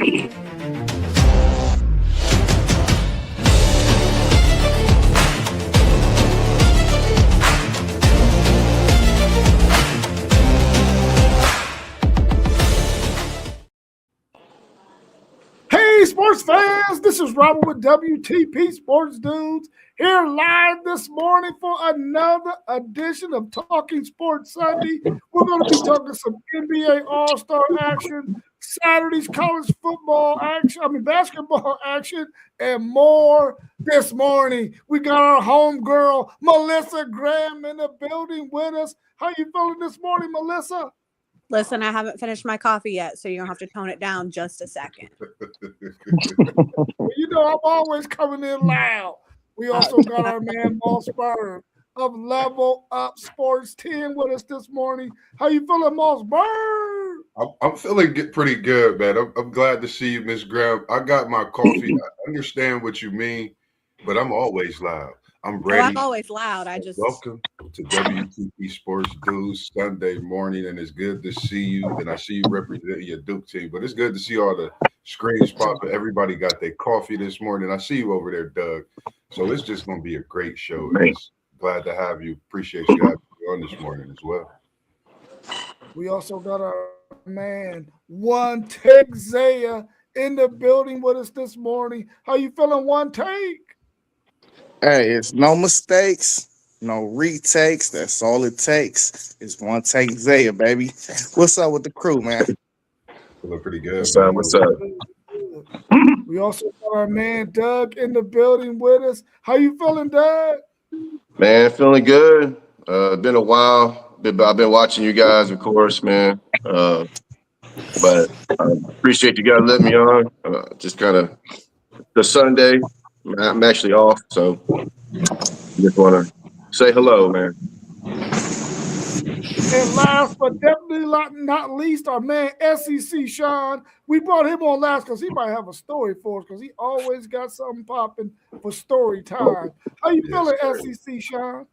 Hey, sports fans, this is Robert with WTP Sports Dudes here live this morning for another edition of Talking Sports Sunday. We're going to be talking some NBA All-Star action, Saturday's college football action, basketball action, and more this morning. We got our homegirl, Melissa Graham, in the building with us. How you feeling this morning, Melissa? Listen, I haven't finished my coffee yet, so you're going to have to tone it down just a second. You know, I'm always coming in loud. We also got our man, Moss Bird of Level Up Sports 10 with us this morning. How you feeling, Moss Bird? I'm feeling pretty good, man. I'm glad to see you, Miss Graham. I got my coffee. I understand what you mean, but I'm always loud. I'm ready. Oh, I'm always loud. Welcome to WTP Sports Dudes Sunday morning, and it's good to see you. And I see you representing your Duke team, but it's good to see all the screens popping. Everybody got their coffee this morning. I see you over there, Doug. So it's just going to be a great show. Glad to have you. Appreciate you having me on this morning as well. We also got our man, One Take Zaya, in the building with us this morning. How you feeling, One Take? Hey, it's no mistakes, no retakes. That's all it takes. It's One Take Zaya, baby. What's up with the crew, man? Feeling pretty good. What's up? We also got our man Doug in the building with us. How you feeling, Doug? Man, feeling good. Been a while. I've been watching you guys, of course, man. But I appreciate you guys letting me on. Just kind of the Sunday. I'm actually off, so just want to say hello, man. And last but definitely not least, our man SEC Sean. We brought him on last because he might have a story for us because he always got something popping for story time. How you feeling, SEC Sean?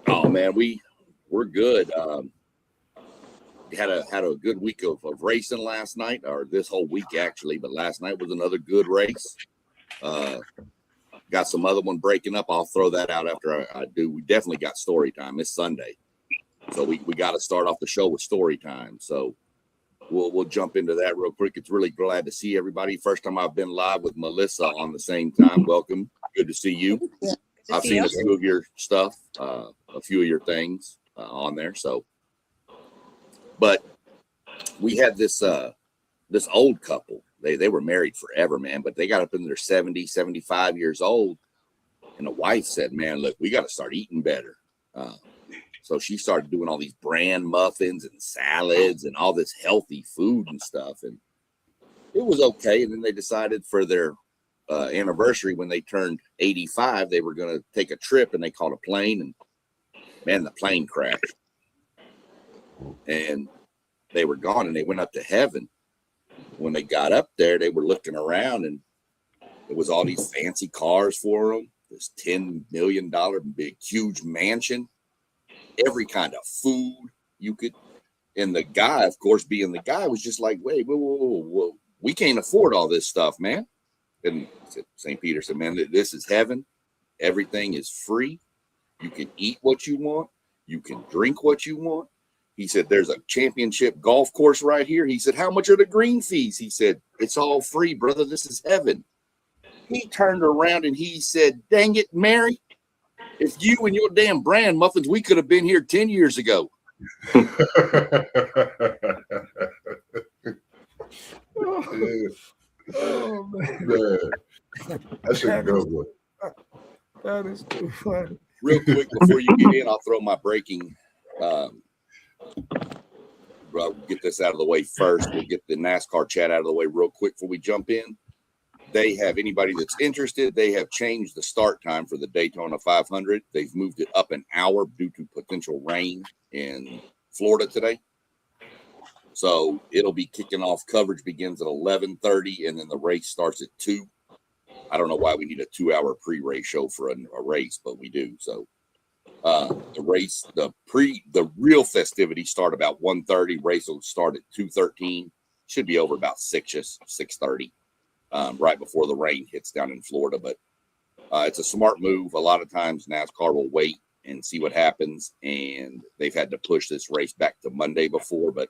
Oh man, we're good. Had a good week of racing last night, or this whole week actually, but last night was another good race. Got some other one breaking up. I'll throw that out after I do. We definitely got story time. It's Sunday, so we got to start off the show with story time. So we'll jump into that real quick. It's really glad to see everybody. First time I've been live with Melissa on the same time. Welcome. Good to see you. I've seen a few of your stuff, a few of your things on there. So, but we had this old couple. They were married forever, man, but they got up in their 70, 75 years old. And the wife said, man, look, we got to start eating better. So she started doing all these bran muffins and salads and all this healthy food and stuff. And it was okay. And then they decided for their anniversary, when they turned 85, they were going to take a trip, and they called a plane. And man, the plane crashed. And they were gone, and they went up to heaven. When they got up there, they were looking around, and it was all these fancy cars for them, this $10 million big, huge mansion, every kind of food you could. And the guy, of course, being the guy, was just like, wait, whoa, we can't afford all this stuff, man. And St. Peter said, man, this is heaven. Everything is free. You can eat what you want. You can drink what you want. He said, there's a championship golf course right here. He said, how much are the green fees? He said, it's all free, brother. This is heaven. He turned around and he said, dang it, Mary, if you and your damn bran muffins, we could have been here 10 years ago. Oh, man. That's a good one. That is too funny. Real quick, before you get in, I'll throw my breaking we'll get this out of the way first. We'll get the NASCAR chat out of the way real quick before we jump in. They have, anybody that's interested, they have changed the start time for the Daytona 500. They've moved it up an hour due to potential rain in Florida today. So it'll be kicking off. Coverage begins at 11:30, and then the race starts at 2. I don't know why we need a 2-hour pre-race show for a race, but we do. So the race, the real festivities start about 1:30. Race will start at 2:13. should be over about 6:30, right before the rain hits down in Florida. But it's a smart move. A lot of times NASCAR will wait and see what happens, and they've had to push this race back to Monday before, but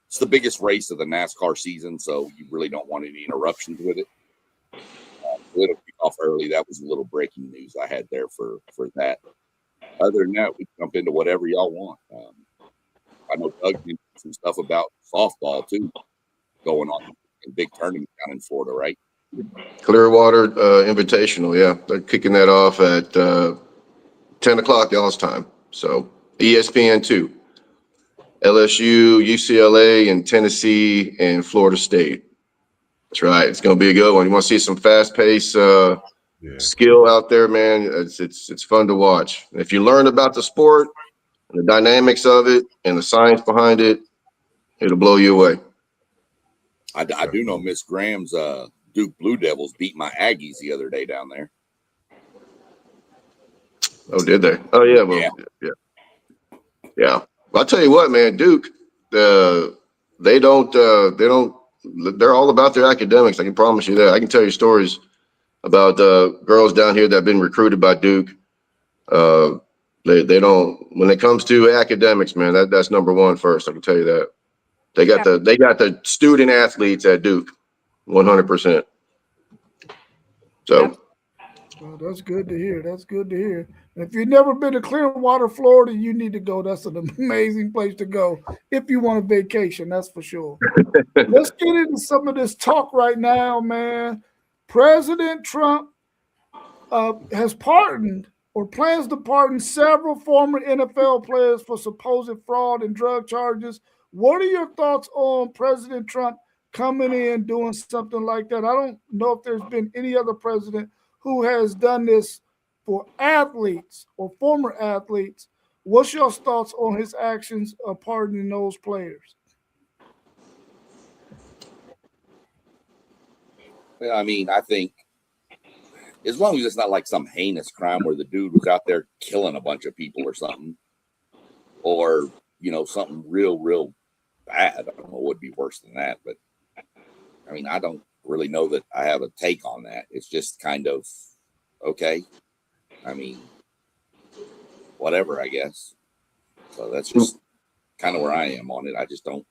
it's the biggest race of the NASCAR season, so you really don't want any interruptions with it. It'll kick off early. That was a little breaking news I had there for that. Other than that, we jump into whatever y'all want. I know Doug did some stuff about softball too, going on in big tournament down in Florida, right? Clearwater Invitational, yeah. They're kicking that off at 10 o'clock y'all's time. So ESPN2. LSU, UCLA, and Tennessee, and Florida State. That's right. It's going to be a good one. You want to see some fast-paced skill out there, man? It's fun to watch. If you learn about the sport, and the dynamics of it, and the science behind it, it'll blow you away. I do know Miss Graham's Duke Blue Devils beat my Aggies the other day down there. Oh, did they? Oh, yeah. Well, yeah. Well, I'll tell you what, man, Duke, they're all about their academics. I can promise you that. I can tell you stories about girls down here that have been recruited by Duke. They don't, when it comes to academics, man, that's number one first. I can tell you that. They got the student athletes at Duke, 100%. So. Well, that's good to hear. That's good to hear. And if you've never been to Clearwater, Florida, you need to go. That's an amazing place to go if you want a vacation, that's for sure. Let's get into some of this talk right now, man. President Trump has pardoned or plans to pardon several former NFL players for supposed fraud and drug charges. What are your thoughts on President Trump coming in doing something like that? I don't know if there's been any other president who has done this for athletes or former athletes. What's your thoughts on his actions of pardoning those players? Well, I mean, I think as long as it's not like some heinous crime where the dude was out there killing a bunch of people or something, or, something real bad. I don't know what would be worse than that, but I mean, I don't really know that I have a take on that. It's just kind of, okay. I mean, whatever, I guess. So that's just kind of where I am on it. I just don't,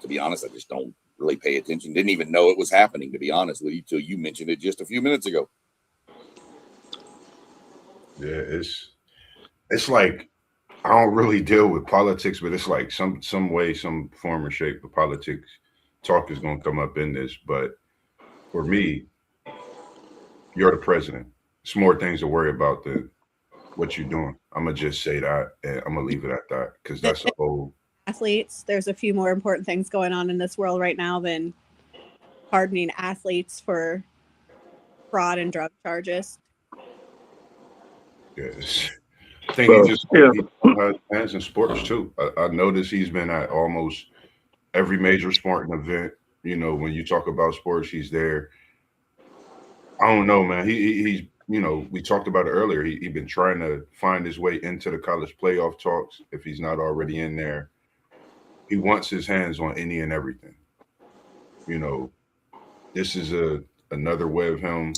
to be honest, I just don't really pay attention. Didn't even know it was happening, to be honest with you, till you mentioned it just a few minutes ago. Yeah, it's like I don't really deal with politics, but it's like some way, some form or shape of politics talk is going to come up in this. But for me, you're the president. It's more things to worry about than what you're doing. I'm going to just say that, and I'm going to leave it at that, because that's a whole... Athletes, there's a few more important things going on in this world right now than pardoning athletes for fraud and drug charges. Yes. I think he just has hands in sports, too. I noticed he's been at almost every major sporting event. When you talk about sports, he's there. I don't know, man. He's we talked about it earlier. He's been trying to find his way into the college playoff talks if he's not already in there. He wants his hands on any and everything. This is another way of him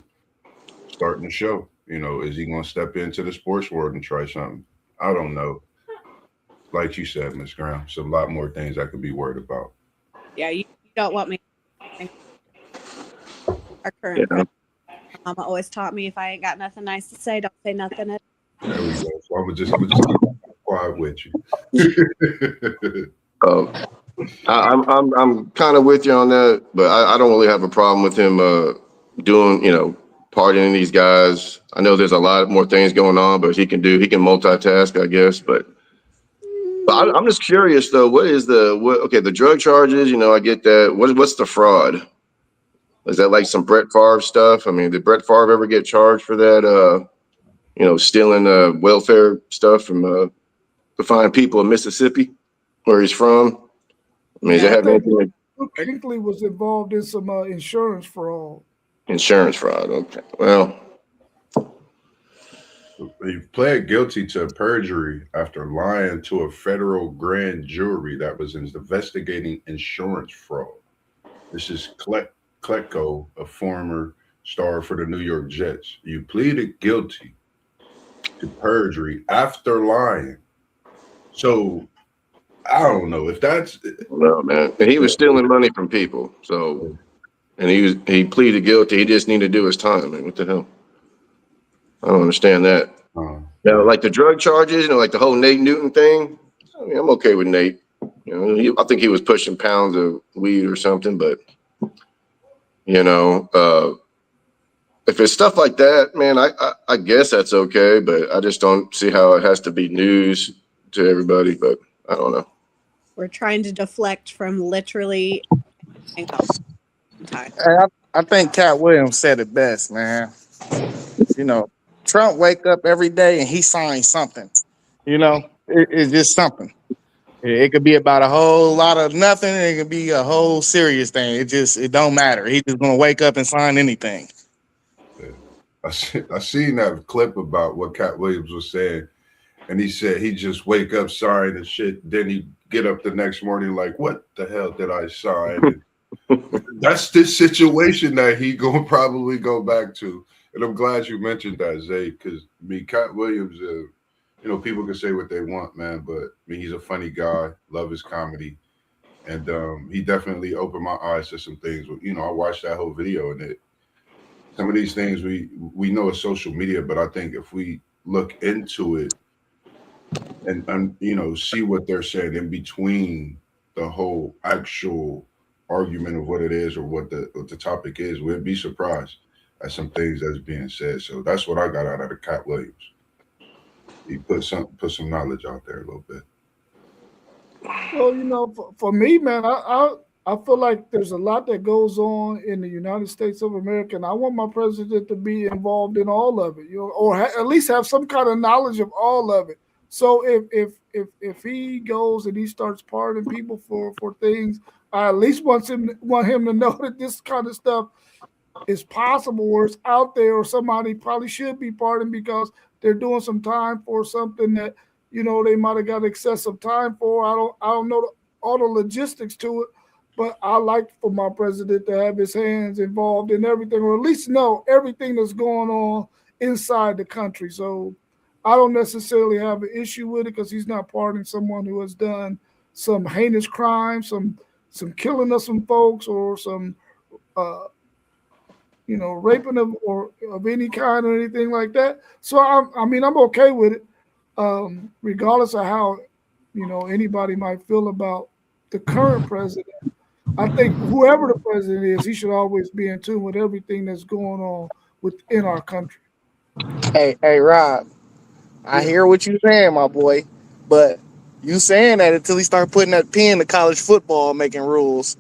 starting the show. Is he going to step into the sports world and try something? I don't know. Like you said, Ms. Graham, there's a lot more things I could be worried about. Yeah, you don't want me. Our current president. Mama always taught me if I ain't got nothing nice to say, don't say nothing. There we go. So I'm just keep quiet with you. I'm kind of with you on that, but I don't really have a problem with him doing, pardoning these guys. I know there's a lot more things going on, but he can multitask, I guess. But I'm just curious though, the drug charges, I get that. What's the fraud? Is that like some Brett Favre stuff? I mean, did Brett Favre ever get charged for that, stealing welfare stuff from the fine people of Mississippi, where he's from? I mean, Hinckley was involved in some insurance fraud. Insurance fraud. Okay. Well, he pled guilty to perjury after lying to a federal grand jury that was investigating insurance fraud. This is Klecko, a former star for the New York Jets. You pleaded guilty to perjury after lying. So I don't know if that's No, man. And he was stealing money from people. So, and he pleaded guilty. He just needed to do his time. Man, what the hell? I don't understand that. Like the drug charges, like the whole Nate Newton thing. I mean, I'm okay with Nate. I think he was pushing pounds of weed or something. But if it's stuff like that, man, I guess that's okay. But I just don't see how it has to be news to everybody. But I don't know. We're trying to deflect from literally time. I think Cat Williams said it best, man. Trump wake up every day and he signs something. It's just something. It could be about a whole lot of nothing. It could be a whole serious thing. It don't matter. He's just gonna wake up and sign anything. I seen that clip about what Cat Williams was saying, and he said he just wake up sign and shit. Then he get up the next morning like, what the hell did I sign? That's the situation that he gonna probably go back to. And I'm glad you mentioned that, Zay, because Cat Williams, people can say what they want, man, but he's a funny guy. Love his comedy, and he definitely opened my eyes to some things. I watched that whole video, and some of these things we know it's social media, but I think if we look into it and see what they're saying in between the whole actual argument of what it is or what the topic is, we'd be surprised at some things that's being said. So that's what I got out of the Cat Williams. He put some knowledge out there a little bit. Well, for me, man, I feel like there's a lot that goes on in the United States of America, and I want my president to be involved in all of it, or at least have some kind of knowledge of all of it. So if he goes and he starts pardoning people for things, I at least want him to know that this kind of stuff is possible, or it's out there, or somebody probably should be pardoned because they're doing some time for something that they might have got excessive time for. I don't know all the logistics to it, but I like for my president to have his hands involved in everything, or at least know everything that's going on inside the country. So I don't necessarily have an issue with it because he's not pardoning someone who has done some heinous crime, some killing of some folks, or some raping of any kind or anything like that. So I'm okay with it, regardless of how anybody might feel about the current president. I think whoever the president is, he should always be in tune with everything that's going on within our country. Hey, Rob, I hear what you're saying, my boy, but you saying that until he start putting that pen to college football, making rules.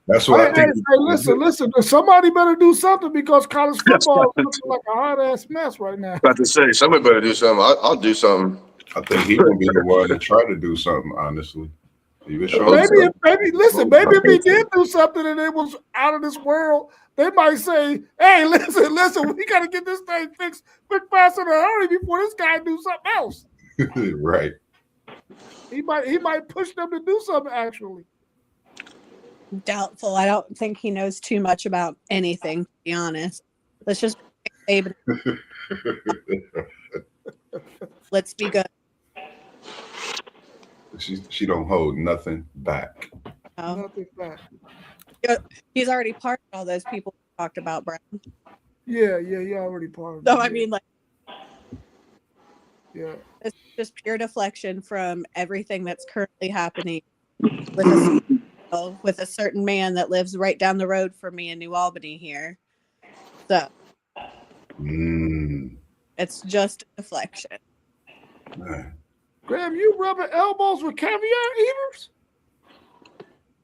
That's what I think. Hey, listen. Somebody better do something because college football is looking like a hot ass mess right now. About to say somebody better do something. I'll do something. I think he will be the one to try to do something. Honestly, maybe if he did do something and it was out of this world, they might say, "Hey, listen, we got to get this thing fixed quick, fast, in a hurry before this guy do something else." Right. He might push them to do something. Actually, Doubtful. I don't think he knows too much about anything, to be honest. Let's just let's be good. She don't hold nothing back. nothing back. He's already pardoned all those people we talked about, Brown. Yeah, he already pardoned. So I mean, yeah, it's just pure deflection from everything that's currently happening with a certain man that lives right down the road from me in New Albany here. So it's just a deflection. Man. Graham, you rubbing elbows with caviar eaters?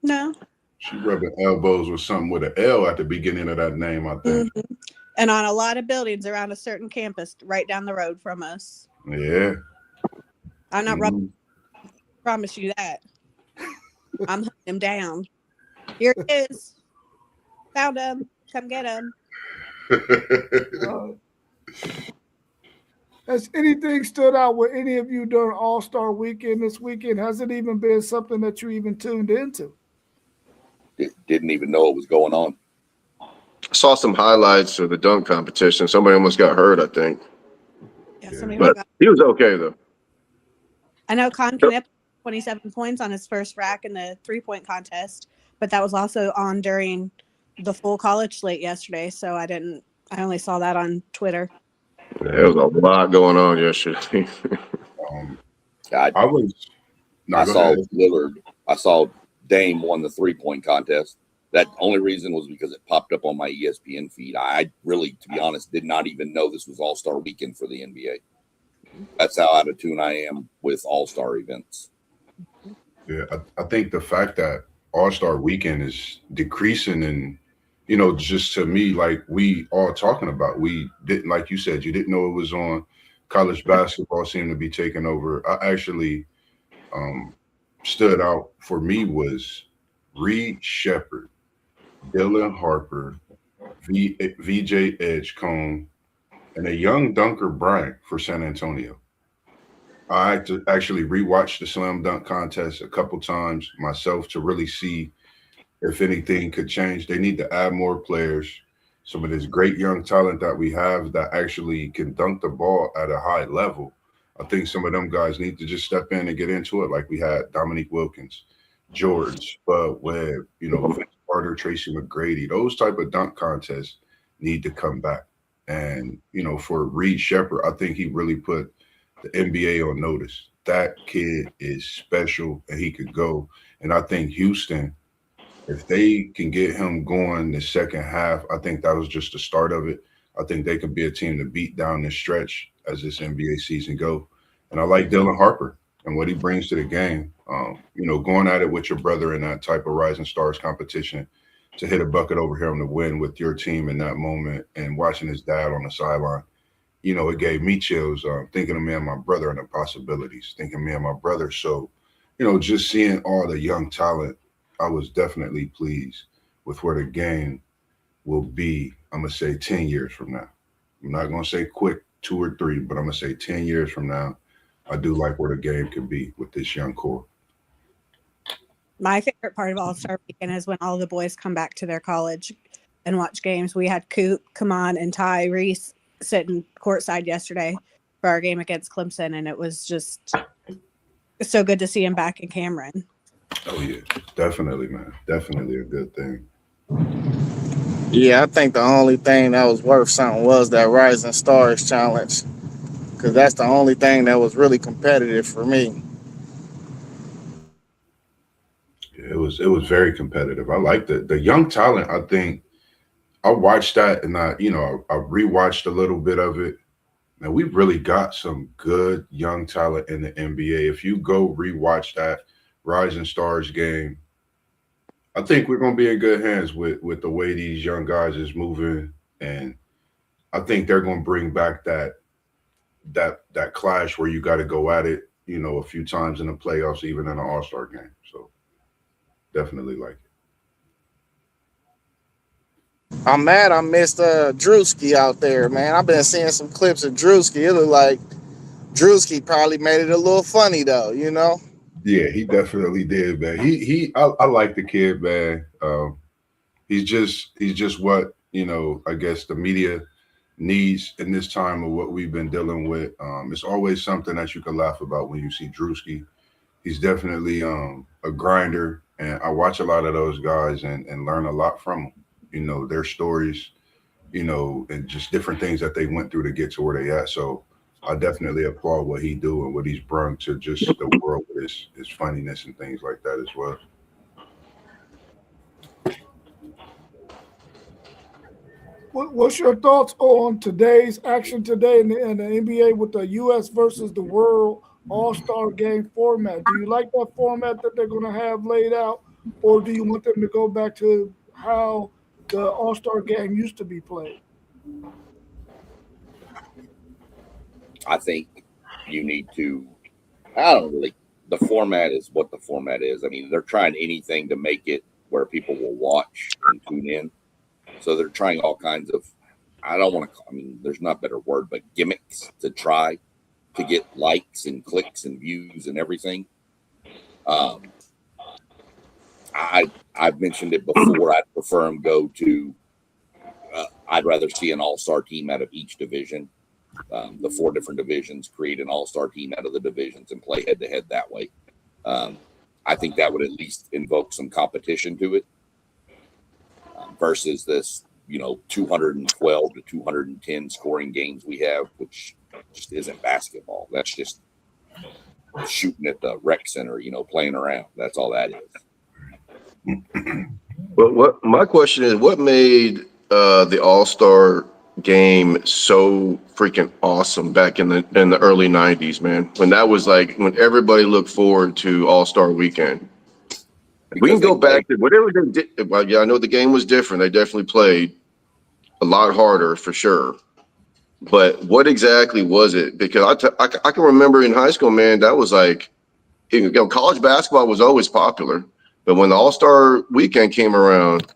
No. She rubbing elbows with something with an L at the beginning of that name, I think. Mm-hmm. And on a lot of buildings around a certain campus right down the road from us. Yeah. I'm not rubbing. Promise you that. I'm hunting him down. Here it is. Found him. Come get him. Has anything stood out with any of you during All-Star Weekend this weekend? Has it even been something that you even tuned into? didn't even know it was going on. I saw some highlights of the dunk competition. Somebody almost got hurt, I think. Yeah, somebody But he was okay, though. I know Con Knipp 27 points on his first rack in the 3-point contest, but that was also on during the full college slate yesterday, so I only saw that on Twitter. There was a lot going on yesterday. I saw Lillard. I saw Dame won the 3-point contest. That only reason was because it popped up on my ESPN feed. I really, to be honest, did not even know this was All-Star Weekend for the NBA. That's how out of tune I am with All-Star events. Yeah, I think the fact that All-Star Weekend is decreasing, and just to me, like we all talking about, we didn't, like you said, you didn't know it was on. College basketball seemed to be taking over. I actually stood out for me was Reed Shepherd, Dylan Harper, VJ Edgecombe, and a young Dunker Bryant for San Antonio. I had to actually rewatch the slam dunk contest a couple times myself to really see if anything could change. They need to add more players. Some of this great young talent that we have that actually can dunk the ball at a high level. I think some of them guys need to just step in and get into it, like we had Dominique Wilkins, George, Bud Webb, Vince Carter, Tracy McGrady. Those type of dunk contests need to come back. And, for Reed Shepherd, I think he really put the NBA on notice. That kid is special and he could go. And I think Houston, if they can get him going the second half, I think that was just the start of it. I think they could be a team to beat down this stretch as this NBA season go. And I like Dylan Harper and what he brings to the game. Going at it with your brother in that type of Rising Stars competition, to hit a bucket over him to win with your team in that moment, and watching his dad on the sideline, it gave me chills, thinking of me and my brother and the possibilities, thinking me and my brother. So, just seeing all the young talent, I was definitely pleased with where the game will be. I'm going to say 10 years from now. I'm not going to say quick 2 or 3, but I'm going to say 10 years from now, I do like where the game could be with this young core. My favorite part of All-Star Weekend is when all the boys come back to their college and watch games. We had Coop, Kaman, and Ty Reese sitting courtside yesterday for our game against Clemson, and it was just so good to see him back in Cameron. Oh, yeah. Definitely, man. Definitely a good thing. Yeah, I think the only thing that was worth something was that Rising Stars Challenge, because that's the only thing that was really competitive for me. It was very competitive. I liked it. The young talent, I think I watched that, and I rewatched a little bit of it. And we really got some good young talent in the NBA. If you go rewatch that Rising Stars game, I think we're gonna be in good hands with the way these young guys is moving. And I think they're gonna bring back that clash where you gotta go at it, a few times in the playoffs, even in an all-star game. So definitely like it. I'm mad I missed Drewski out there, man. I've been seeing some clips of Drewski. It looked like Drewski probably made it a little funny though, Yeah, he definitely did, man. I like the kid, man. He's just what, I guess the media needs in this time of what we've been dealing with. It's always something that you can laugh about when you see Drewski. He's definitely a grinder, and I watch a lot of those guys and learn a lot from them. Their stories, and just different things that they went through to get to where they at. So I definitely applaud what he do and what he's brought to just the world with his funniness and things like that as well. What's your thoughts on today's action today in the NBA with the U.S. versus the world All-Star game format? Do you like that format that they're going to have laid out, or do you want them to go back to how the All-Star game used to be played? I think you need to, the format is what the format is. I mean, they're trying anything to make it where people will watch and tune in. So they're trying all kinds of, there's not a better word, but gimmicks to try to get likes and clicks and views and everything. I I've mentioned it before. I'd prefer him go to. I'd rather see an all-star team out of each division. The 4 different divisions, create an all-star team out of the divisions and play head-to-head that way. I think that would at least invoke some competition to it versus this, 212 to 210 scoring games we have, which just isn't basketball. That's just shooting at the rec center, playing around. That's all that is. Well, what my question is, what made the All-Star game so freaking awesome back in the early 90s, man, when that was like when everybody looked forward to All-Star weekend? We can go back to whatever they did. Well, yeah, I know the game was different. They definitely played a lot harder for sure. But what exactly was it? Because I can remember in high school, man, that was like, college basketball was always popular. But when the All-Star weekend came around,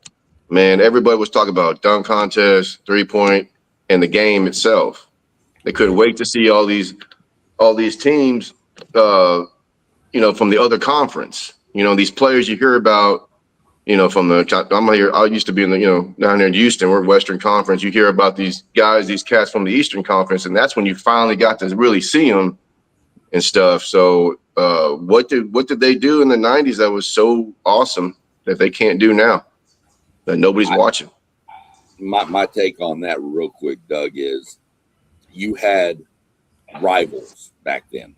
man, everybody was talking about dunk contest, 3-point, and the game itself. They couldn't wait to see all these teams, from the other conference. These players you hear about, from I'm here. I used to be in the, down there in Houston, we're Western Conference. You hear about these guys, these cats from the Eastern Conference, and that's when you finally got to really see them and stuff. So, what did they do in the 90s that was so awesome that they can't do now, that nobody's watching? My take on that real quick, Doug, is you had rivals back then.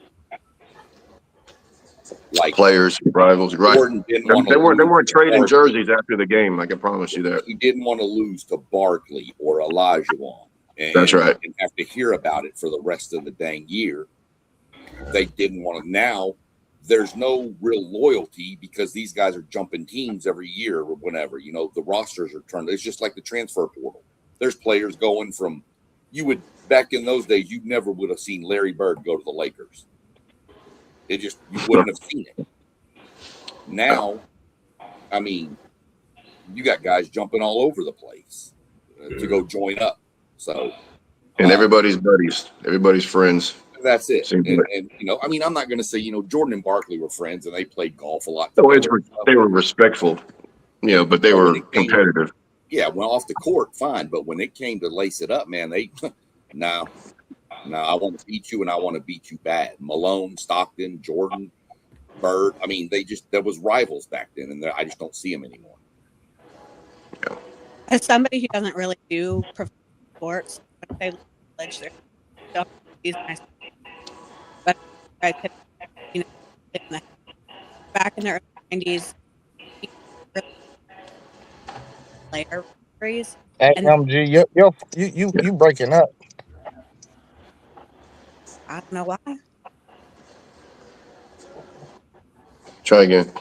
Like players, rivals, right? They weren't trading jerseys after the game. I can promise you that. He didn't want to lose to Barkley or Olajuwon. That's right. And have to hear about it for the rest of the dang year. They didn't want to. Now there's no real loyalty because these guys are jumping teams every year or whenever. The rosters are turned. It's just like the transfer portal. There's players going from back in those days, you never would have seen Larry Bird go to the Lakers. You wouldn't have seen it. Now, I mean, you got guys jumping all over the place to go join up. So, and everybody's buddies, everybody's friends. That's it. And I mean, I'm not going to say, Jordan and Barkley were friends and they played golf a lot. No, they were respectful, but they were competitive. Well, off the court, fine. But when it came to lace it up, man, no, I want to beat you and I want to beat you bad. Malone, Stockton, Jordan, Bird. I mean, there was rivals back then and I just don't see them anymore. Yeah. As somebody who doesn't really do professional sports, I say college, they're nice. But I could, back in the early 90s, player series. Hey, MG, you breaking up. I don't know why. Try again.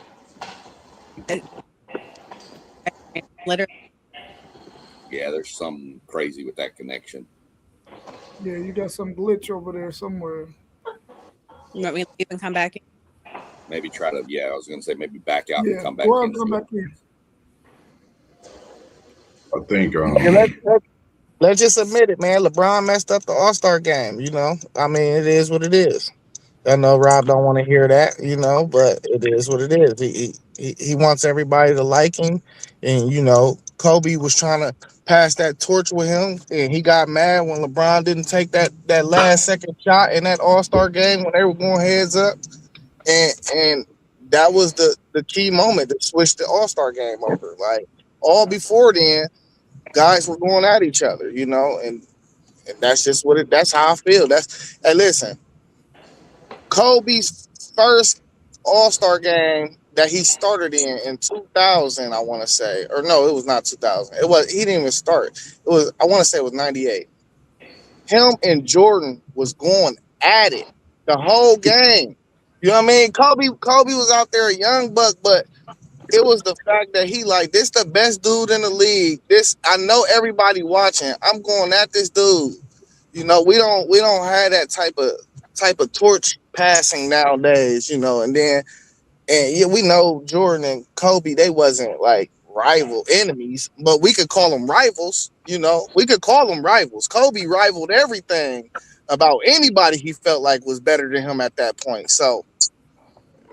Literally. Yeah, there's something crazy with that connection. Yeah, you got some glitch over there somewhere. You want me to leave and come back in? Maybe try to, I was going to say maybe back out and come back Well, in. come back in. I think Let's just admit it, man. LeBron messed up the All-Star game, I mean, it is what it is. I know Rob don't want to hear that, but it is what it is. He wants everybody to like him. And, Kobe was trying to pass that torch with him. And he got mad when LeBron didn't take that last second shot in that All-Star game when they were going heads up. And that was the key moment that switched the All-Star game over. Like, all before then, guys were going at each other, and that's just that's how I feel. Hey, listen, Kobe's first All-Star game that he started in 2000, I want to say, or no, it was not 2000. He didn't even start. I want to say it was 98. Him and Jordan was going at it the whole game. You know what I mean? Kobe was out there a young buck, but it was the fact that he this the best dude in the league. I know everybody watching. I'm going at this dude. We don't have that type of torch passing nowadays, and we know Jordan and Kobe, they wasn't like rival enemies, but we could call them rivals, we could call them rivals. Kobe rivaled everything about anybody he felt like was better than him at that point. So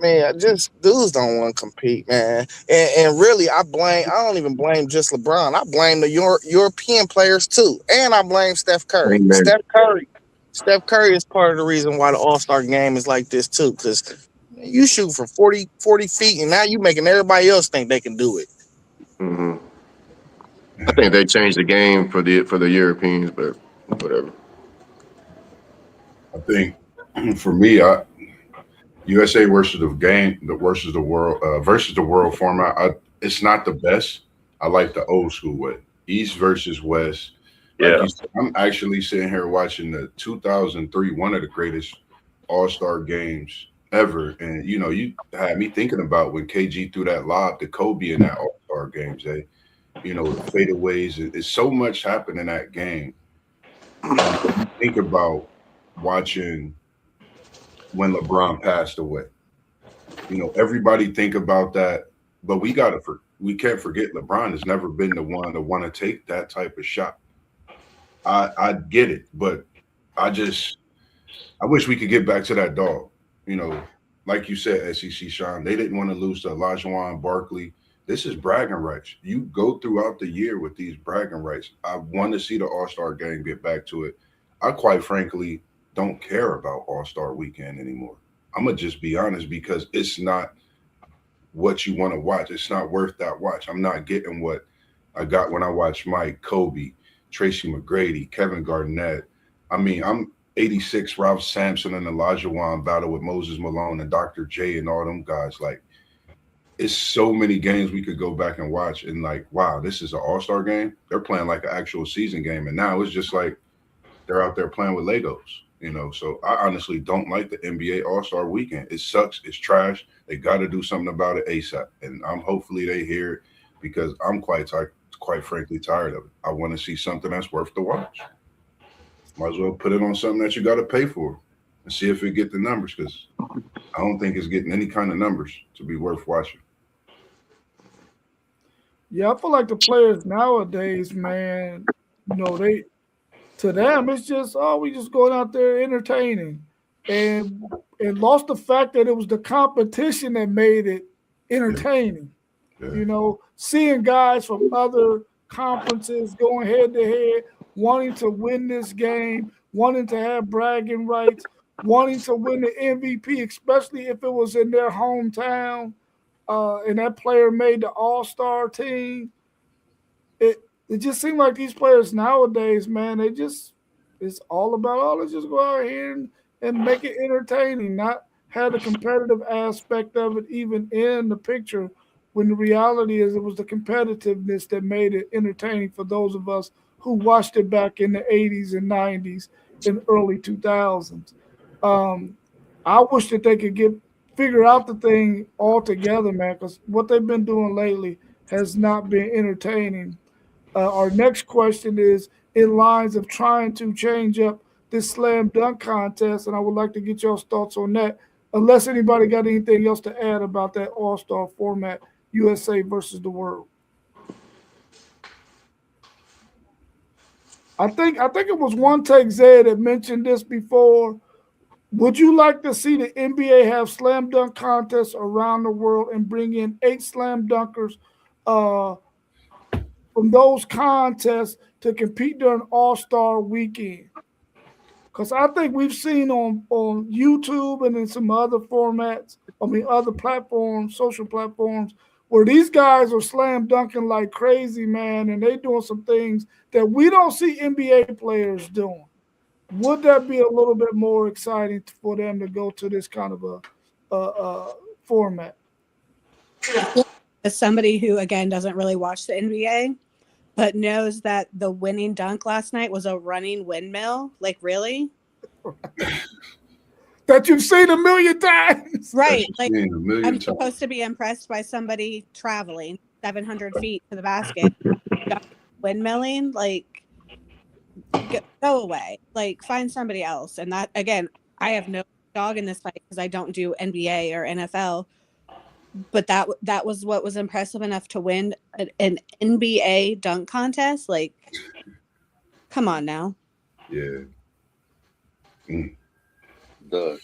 Man, just dudes don't want to compete, man. And really, I don't even blame just LeBron. I blame the European players too. And I blame Steph Curry. Amen. Steph Curry is part of the reason why the All-Star game is like this too. Because you shoot from 40 feet, and now you making everybody else think they can do it. Hmm. I think they changed the game for the Europeans, but whatever. I think for me, USA versus the world format. It's not the best. I like the old school way, East versus West. Like Yeah. you said, I'm actually sitting here watching the 2003, one of the greatest All-Star games ever, and you had me thinking about when KG threw that lob to Kobe in that All-Star games. The fadeaways. It's so much happened in that game, and then you think about watching when LeBron passed away. Everybody think about that, but we can't forget LeBron has never been the one to want to take that type of shot. I get it, but I wish we could get back to that dog. Like you said, SEC Sean, they didn't want to lose to Olajuwon Barkley. This is bragging rights. You go throughout the year with these bragging rights. I want to see the All-Star game get back to it. I quite frankly don't care about All-Star weekend anymore. I'm gonna just be honest because it's not what you want to watch. It's not worth that watch. I'm not getting what I got when I watched Mike, Kobe, Tracy McGrady, Kevin Garnett. I mean, I'm 86 Ralph Sampson and Elijah Wan battle with Moses Malone and Dr. J and all them guys. Like, it's so many games we could go back and watch and like, wow, this is an all-star game. They're playing like an actual season game. And now it's just like they're out there playing with Legos, So I honestly don't like the NBA All-Star weekend. It sucks. It's trash. They got to do something about it ASAP. And hopefully they hear it because I'm quite frankly tired of it. I want to see something that's worth the watch. Might as well put it on something that you got to pay for and see if it get the numbers because I don't think it's getting any kind of numbers to be worth watching. Yeah, I feel like the players nowadays, man, to them it's just we just going out there entertaining, and lost the fact that it was the competition that made it entertaining. Yeah. Seeing guys from other conferences going head to head, wanting to win this game, wanting to have bragging rights, wanting to win the MVP, especially if it was in their hometown. And that player made the All-Star team. It just seemed like these players nowadays, man, it's all about let's just go out here and make it entertaining, not have the competitive aspect of it even in the picture. When the reality is, it was the competitiveness that made it entertaining for those of us who watched it back in the 80s and 90s and early 2000s. I wish that they could figure out the thing altogether, man, because what they've been doing lately has not been entertaining. Our next question is in lines of trying to change up this slam dunk contest, and I would like to get y'all's thoughts on that. Unless anybody got anything else to add about that All-Star format, USA versus the world. I think it was One Take Zed that mentioned this before. Would you like to see the NBA have slam dunk contests around the world and bring in 8 slam dunkers from those contests to compete during All-Star weekend? Because I think we've seen on YouTube and in some other formats, other platforms, social platforms, where these guys are slam dunking like crazy, man, and they doing some things that we don't see NBA players doing. Would that be a little bit more exciting for them to go to this kind of a format? As somebody who, again, doesn't really watch the NBA, but knows that the winning dunk last night was a running windmill, like really? That you've seen a million times. Right. Like I'm supposed to be impressed by somebody traveling 700 feet to the basket, windmilling, like go away, like find somebody else. And that, again, I have no dog in this fight because I don't do NBA or NFL, but that was what was impressive enough to win an NBA dunk contest. Like, come on now. Yeah. The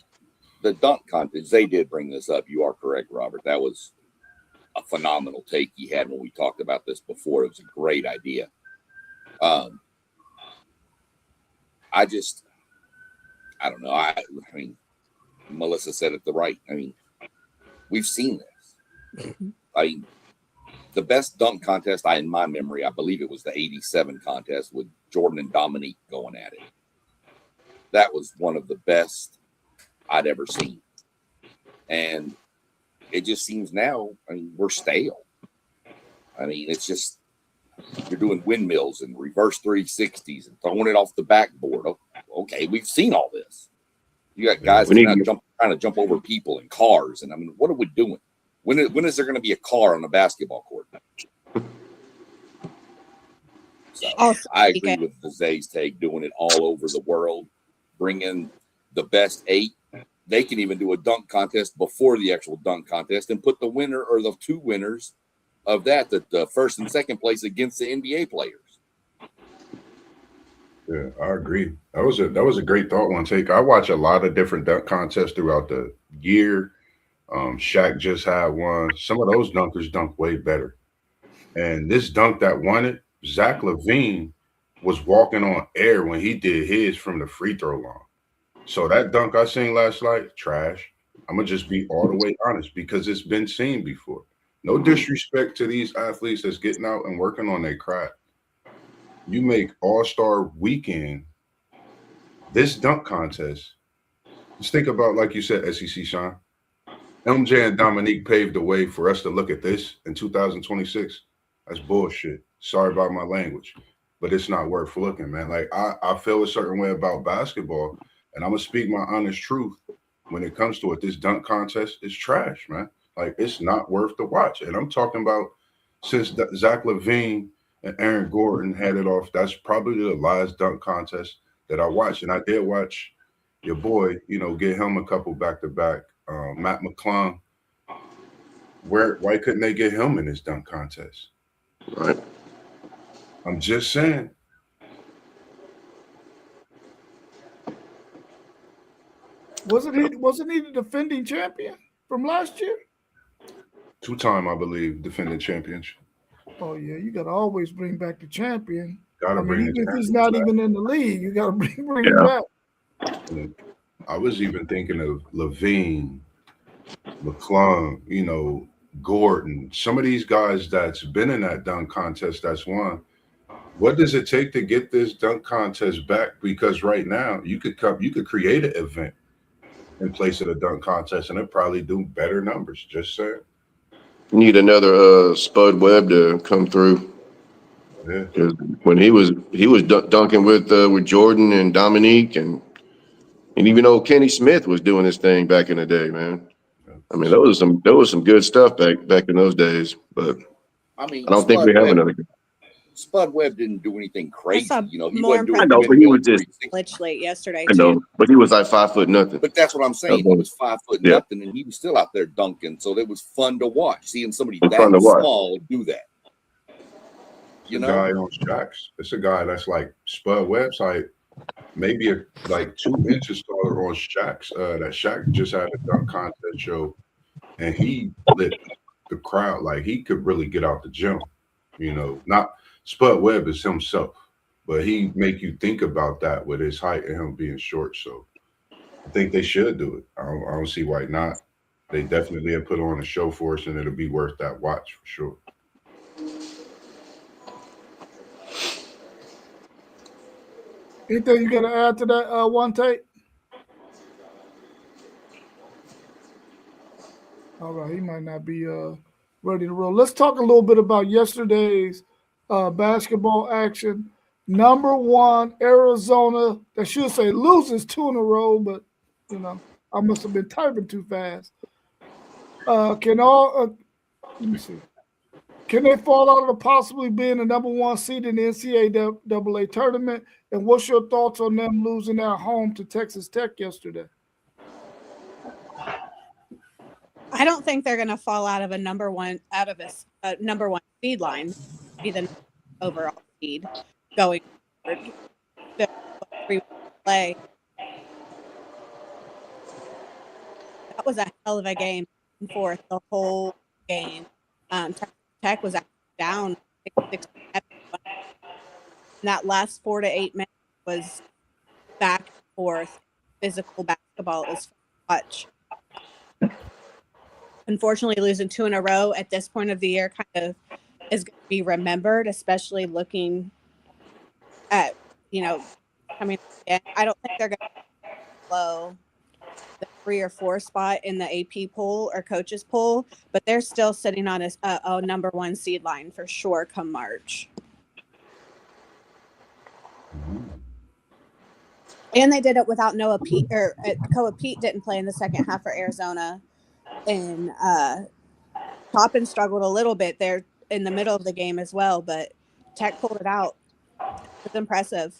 the dunk contest, they did bring this up. You are correct, Robert. That was a phenomenal take he had when we talked about this before. It was a great idea. I don't know. I mean, Melissa said it right. I mean, we've seen this. I mean, the best dunk contest in my memory, I believe it was the 87 contest with Jordan and Dominique going at it. That was one of the best I'd ever seen. And it just seems now, I mean, we're stale. I mean, it's just, you're doing windmills and reverse 360s and throwing it off the backboard. Okay, we've seen all this. You got guys trying to jump over people in cars. And I mean, what are we doing? When is there going to be a car on a basketball court? So I agree with the Zay's take, doing it all over the world, bring in the best 8. They can even do a dunk contest before the actual dunk contest and put the winner or the 2 winners of that the first and second place against the NBA players. Yeah, I agree. That was a great thought one take. I watch a lot of different dunk contests throughout the year. Shaq just had one. Some of those dunkers dunk way better. And this dunk that won it, Zach LaVine was walking on air when he did his from the free throw line. So that dunk I seen last night, trash. I'm gonna just be all the way honest because it's been seen before. No disrespect to these athletes that's getting out and working on their craft. You make All-Star Weekend this dunk contest. Just think about, like you said, SEC Sean. MJ and Dominique paved the way for us to look at this in 2026. That's bullshit. Sorry about my language, but it's not worth looking, man. Like I feel a certain way about basketball, and I'm gonna speak my honest truth when it comes to it. This dunk contest is trash, man. Like it's not worth the watch. And I'm talking about since Zach LaVine and Aaron Gordon had it off. That's probably the last dunk contest that I watched, and I did watch your boy, get him a couple back-to-back. Matt McClung. Why couldn't they get him in this dunk contest? Right. I'm just saying. Wasn't he the defending champion from last year? 2-time, I believe, defending championship. Oh yeah, you gotta always bring back the champion. Bring even if he's not back. even in the league, you gotta bring him back. I was even thinking of LaVine, McClung, Gordon. Some of these guys that's been in that dunk contest that's won. What does it take to get this dunk contest back? Because right now you could create an event in place of the dunk contest and it probably do better numbers. Just saying. You need another Spud Webb to come through. Yeah. Because when he was dunking with Jordan and Dominique and even old Kenny Smith was doing his thing back in the day, man. I mean, there was some good stuff back in those days, but I don't think we have another guy. Spud Webb didn't do anything crazy. He wasn't doing. I know, but he was just late yesterday. I know, but he was like 5 foot nothing. But that's what I'm saying. He was 5 foot nothing, and he was still out there dunking. So it was fun to watch, seeing somebody that small do that. Guy on Shaq's. It's a guy that's like Spud Webb's height, maybe like 2 inches taller on Shaq's. That Shaq just had a dunk contest show, and he lit the crowd. Like he could really get out the gym. Not Spud Webb is himself, but he make you think about that with his height and him being short. So I think they should do it. I don't see why not. They definitely have put on a show for us, and it'll be worth that watch for sure. Anything you got to add to that one take? All right, he might not be ready to roll. Let's talk a little bit about yesterday's basketball action. Number 1, Arizona. I should say loses 2 in a row, but I must have been typing too fast. Let me see. Can they fall out of possibly being the number 1 seed in the NCAA tournament? And what's your thoughts on them losing at home to Texas Tech yesterday? I don't think they're going to fall out of a number one seed line, be the overall seed going forward. Play. that was a hell of a game for the whole game. Tech was actually down 6-7. And that last 4 to 8 minutes was back and forth. Physical basketball. It was fun to watch. Unfortunately, losing 2 in a row at this point of the year kind of is going to be remembered, especially looking at, coming in. I don't think they're going to blow the 3 or 4 spot in the AP poll or coaches poll, but they're still sitting on a number 1 seed line for sure come March. And they did it without Noah Pete, or Koa Pete didn't play in the second half for Arizona. And Toppin struggled a little bit there in the middle of the game as well, but Tech pulled it out. It was impressive.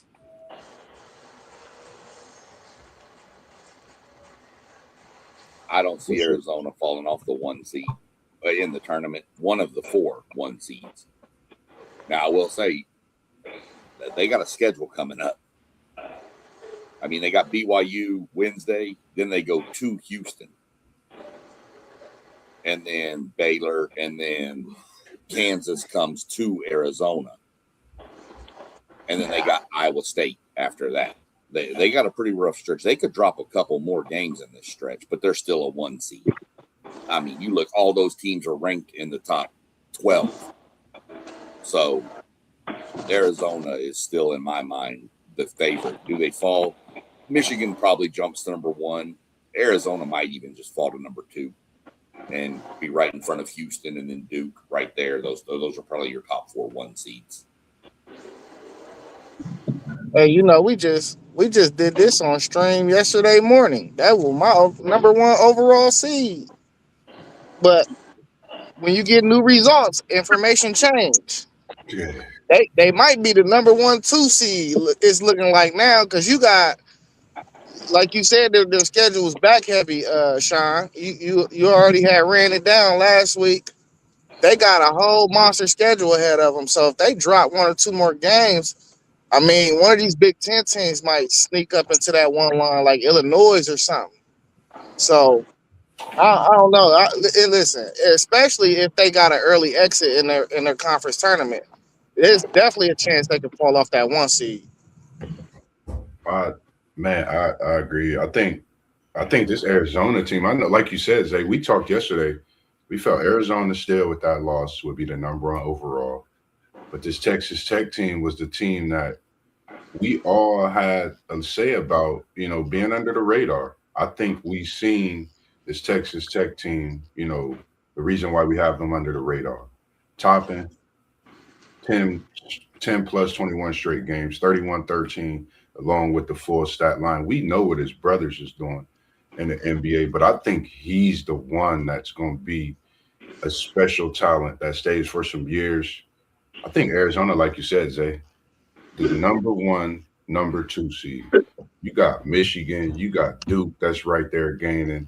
I don't see Arizona falling off the 1 seed in the tournament, one of the 4 1 seeds. Now, I will say that they got a schedule coming up. I mean, they got BYU Wednesday, then they go to Houston, and then Baylor, and then Kansas comes to Arizona, and then they got Iowa State after that. They got a pretty rough stretch. They could drop a couple more games in this stretch, but they're still a 1 seed. I mean, you look, all those teams are ranked in the top 12. So Arizona is still, in my mind, the favorite. Do they fall? Michigan probably jumps to number 1. Arizona might even just fall to number 2 and be right in front of Houston and then Duke right there. Those are probably your top 4 1 seeds. Hey, we just did this on stream yesterday morning. That was my number 1 overall seed. But when you get new results, information change. Yeah. They might be the number 1, 2 seed. It's looking like now because you got, like you said, their schedule was back heavy. Sean, you already had ran it down last week. They got a whole monster schedule ahead of them. So if they drop 1 or 2 more games, I mean, one of these Big Ten teams might sneak up into that 1 line like Illinois or something. So I don't know. And listen, especially if they got an early exit in their conference tournament, there's definitely a chance they could fall off that 1 seed. I agree. I think this Arizona team, I know, like you said, Zay, we talked yesterday. We felt Arizona still with that loss would be the number 1 overall. But this Texas Tech team was the team that we all had a say about, being under the radar. I think we've seen this Texas Tech team, the reason why we have them under the radar. Topping 10 plus 21 straight games, 31-13, along with the full stat line. We know what his brothers is doing in the NBA, but I think he's the one that's going to be a special talent that stays for some years. I think Arizona, like you said, Zay, the number 1, number 2 seed. You got Michigan, you got Duke that's right there gaining.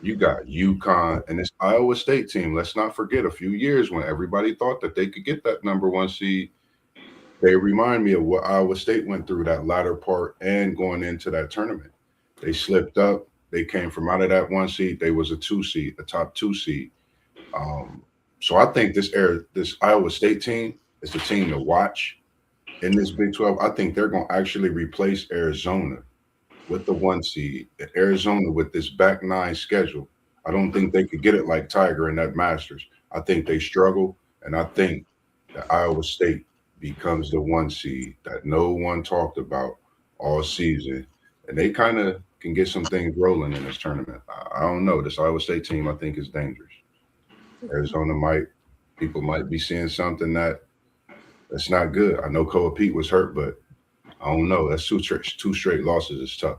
You got UConn and this Iowa State team. Let's not forget a few years when everybody thought that they could get that number 1 seed. They remind me of what Iowa State went through that latter part and going into that tournament. They slipped up. They came from out of that 1 seed. They was a 2 seed, a top 2 seed. So I think this Iowa State team is the team to watch in this Big 12. I think they're going to actually replace Arizona with the 1 seed. Arizona with this back 9 schedule, I don't think they could get it like Tiger in that Masters. I think they struggle, and I think that Iowa State becomes the 1 seed that no one talked about all season, and they kind of can get some things rolling in this tournament. I don't know. This Iowa State team, I think, is dangerous. Arizona people might be seeing something that's not good. I know Koa Pete was hurt, but I don't know. That's 2 straight losses is tough.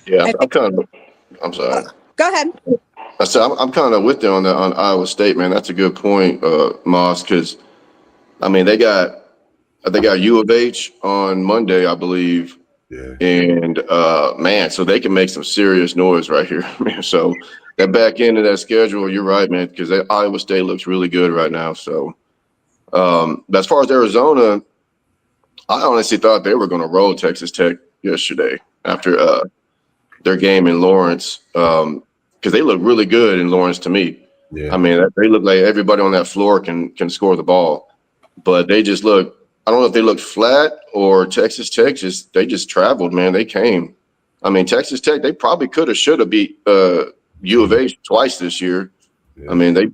Yeah, I'm sorry. Go ahead. I said I'm kind of with you on Iowa State, man. That's a good point, Moss, because I mean they got U of H on Monday, I believe. Yeah. And man, so they can make some serious noise right here, man. So that back end of that schedule, you're right, man, because Iowa State looks really good right now. So as far as Arizona, I honestly thought they were going to roll Texas Tech yesterday after their game in Lawrence because they look really good in Lawrence to me. Yeah. I mean, they look like everybody on that floor can score the ball, but they just look. I don't know if they look flat or Texas Tech they just traveled, man. They came. I mean, Texas Tech, they probably could have, should have beat U of H twice this year. Yeah. I mean,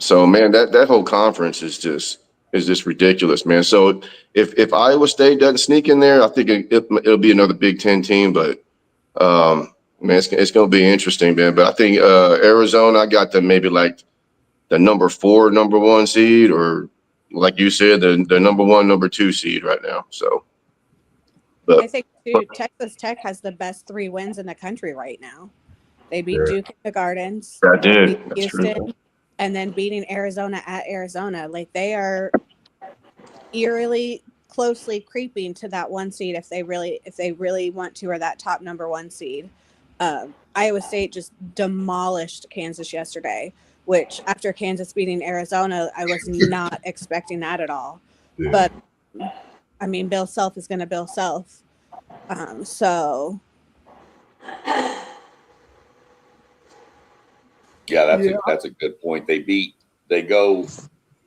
so man, that whole conference is just ridiculous, man. So if Iowa State doesn't sneak in there, I think it'll be another Big Ten team. But man, it's going to be interesting, man. But I think Arizona, I got them maybe like the number 1 seed, or like you said, the number 1, number 2 seed right now. So, but I think too, Texas Tech has the best 3 wins in the country right now. They beat Duke in the Gardens. I did. Beat That's Houston, true. and then beating Arizona at Arizona. Like, they are eerily closely creeping to that 1 seed if they really want to, or that top number 1 seed. Iowa State just demolished Kansas yesterday, which after Kansas beating Arizona, I was not expecting that at all. Yeah. But I mean, Bill Self is going to Bill Self. So yeah, that's a good point. They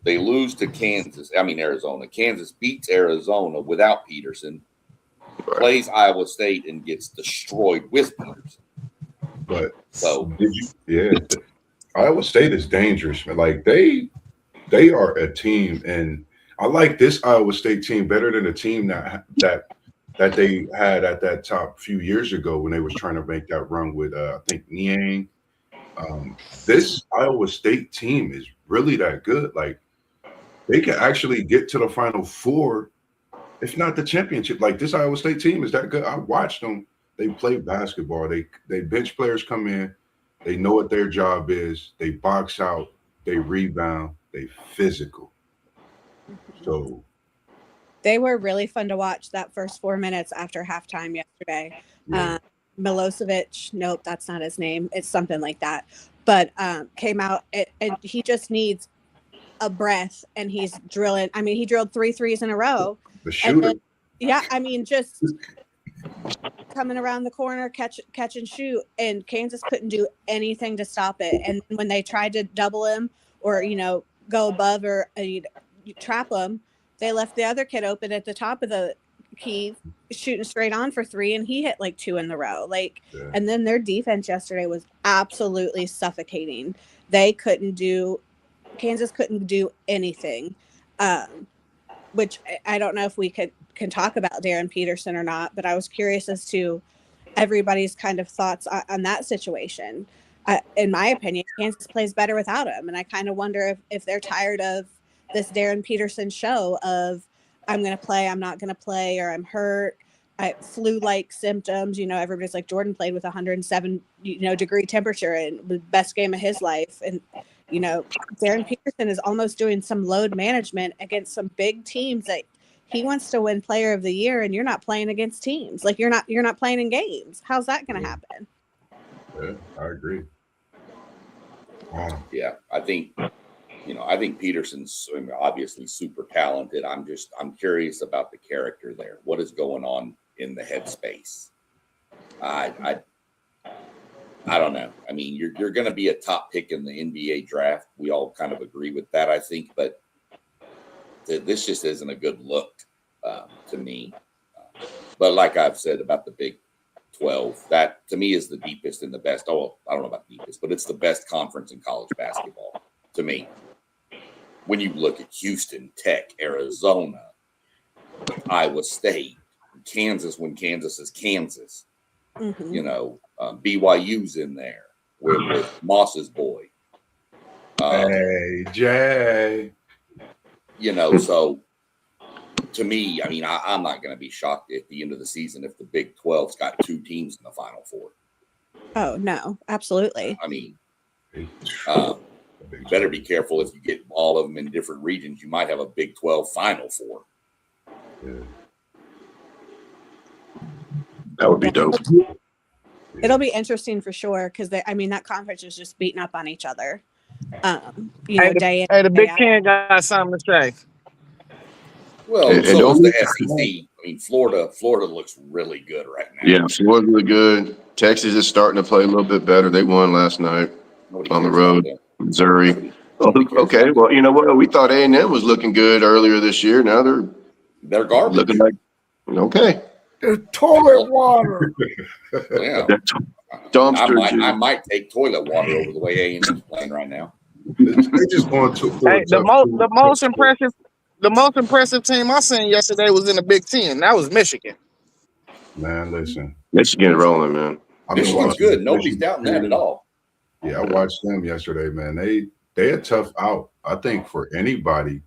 lose to Kansas. I mean, Arizona. Kansas beats Arizona without Peterson, plays Iowa State, and gets destroyed with Peterson. But so Iowa State is dangerous, man. Like they are a team, and I like this Iowa State team better than the team that they had at that top few years ago when they was trying to make that run with I think Niang. This Iowa State team is really that good. Like they can actually get to the Final Four, if not the championship. Like this Iowa State team is that good. I watched them. They play basketball. They bench players come in. They know what their job is. They box out. They rebound. They physical. So they were really fun to watch that first 4 minutes after halftime yesterday. yeah. Milosevic, nope, that's not his name. It's something like that. But came out, and he just needs a breath, and he's drilling. I mean, he drilled 3 threes in a row. The shooter. Yeah, I mean, just coming around the corner, catch and shoot, and Kansas couldn't do anything to stop it. And when they tried to double him or, go above or trap him, they left the other kid open at the top of the key, shooting straight on for 3, and he hit like 2 in the row. Like, yeah. And then their defense yesterday was absolutely suffocating. Kansas couldn't do anything, which I don't know if we can talk about Darren Peterson or not, but I was curious as to everybody's kind of thoughts on that situation. In my opinion, Kansas plays better without him, and I kind of wonder if they're tired of this Darren Peterson show of I'm going to play, I'm not going to play, or I'm hurt. Flu-like symptoms. Everybody's like, Jordan played with 107, degree temperature and the best game of his life. And, Darren Peterson is almost doing some load management against some big teams that he wants to win Player of the Year, and you're not playing against teams. Like you're not playing in games. How's that going to happen? Yeah, I agree. Wow. Yeah, I think Peterson's obviously super talented. I'm curious about the character there. What is going on in the headspace? I don't know. I mean, you're going to be a top pick in the NBA draft. We all kind of agree with that, I think. But this just isn't a good look to me. But like I've said about the Big 12, that to me is the deepest and the best. Oh, I don't know about deepest, but it's the best conference in college basketball to me. When you look at Houston, Tech, Arizona, Iowa State, Kansas, when Kansas is Kansas, BYU's in there with Moss's boy. Hey, Jay. So to me, I mean, I'm not going to be shocked at the end of the season if the Big 12's got 2 teams in the Final Four. Oh, no, absolutely. I mean, better be careful if you get all of them in different regions. You might have a Big 12 Final Four. Yeah. That would be dope. It'll be interesting for sure because that conference is just beating up on each other. The Big Ten got something to say. Well, And so is don't the be- SEC. I mean, Florida looks really good right now. yeah, Florida's really good. Texas is starting to play a little bit better. They won last night Nobody on the cares about road. them. Missouri. Nobody cares Okay, about well, you know what? We thought A&M was looking good earlier this year. Now they're They're garbage. looking like okay. There's toilet water. Yeah. That's dumpster I juice. might take toilet water over the way A&M's playing right now. They just going through Hey, a tough the most impressive team I seen yesterday was in the Big Ten. That was Michigan. man. Listen, Michigan rolling, man. I've been Michigan's watching good. the Nobody's Michigan doubting that team. at all. Yeah, I watched them yesterday, man. They a tough out, I think, for anybody.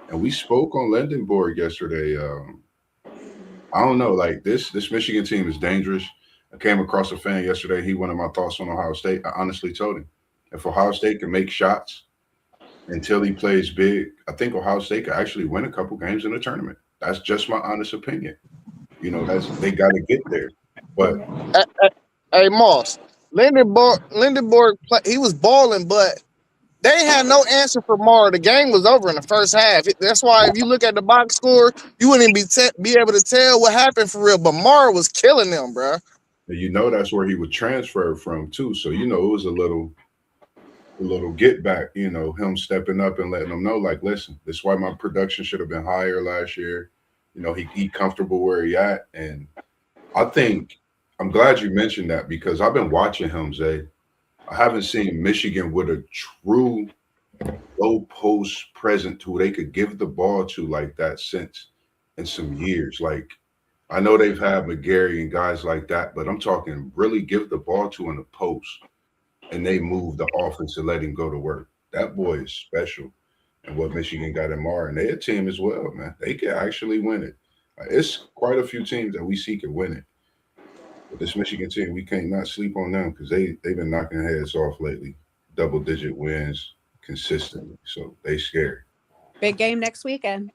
And we spoke on Lindenborg yesterday. I don't know, like this Michigan team is dangerous. I came across a fan yesterday. He wanted my thoughts on Ohio State. I honestly told him if Ohio State can make shots until he plays big, I think Ohio State could actually win a couple games in the tournament. That's just my honest opinion. You know, they got to get there. But Hey, Moss, Lindenborg he was balling, but they had no answer for Mara. The game was over in the first half. That's why if you look at the box score, you wouldn't be able to tell what happened for real. But Mara was killing them, bro. you know that's where he would transfer from too. So you know it was a little get back. You know him stepping up and letting them know, like, listen, this is why my production should have been higher last year. You know he comfortable where he at, and I think I'm glad you mentioned that because I've been watching him, Zay. I haven't seen Michigan with a true low post present who they could give the ball to like that since in some years. Like I know they've had McGarry and guys like that, but I'm talking really give the ball to in the post and they move the offense and let him go to work. That boy is special. And what Michigan got in Mar, and they're a team as well, man. They can actually win it. It's quite a few teams that we see can win it. But this Michigan team, we can't not sleep on them because they've been knocking heads off lately. Double-digit wins consistently. So they scary. Big game next weekend.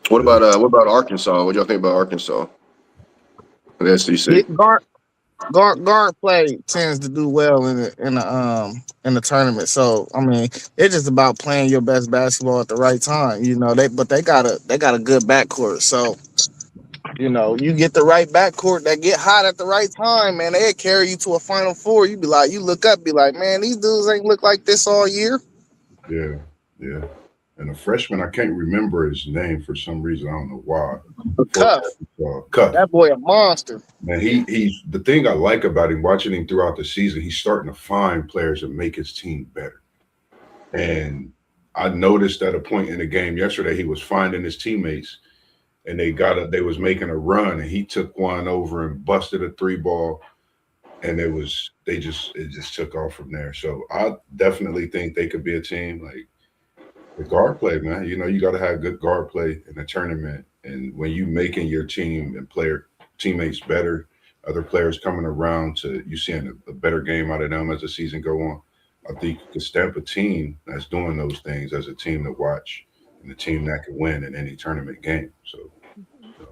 What about Arkansas? What y'all think about Arkansas? The SEC. Guard play tends to do well in the tournament. So I mean, it's just about playing your best basketball at the right time. You know, they got a good backcourt. So you know, you get the right backcourt that get hot at the right time, man. They carry you to a Final Four. You be like, you look up, be like, man, these dudes ain't look like this all year. Yeah. And a freshman, I can't remember his name for some reason. I don't know why. Cuff. Cuff. That boy a monster. Man, he's the thing I like about him, watching him throughout the season, he's starting to find players that make his team better. And I noticed at a point in the game yesterday, he was finding his teammates and they was making a run and he took one over and busted a 3-ball. And it just took off from there. So I definitely think they could be a team. Like the guard play, man. You know, you got to have good guard play in a tournament. And when you making your team and teammates better, other players coming around to you seeing a better game out of them as the season go on. I think you could stamp a team that's doing those things as a team to watch and a team that can win in any tournament game. So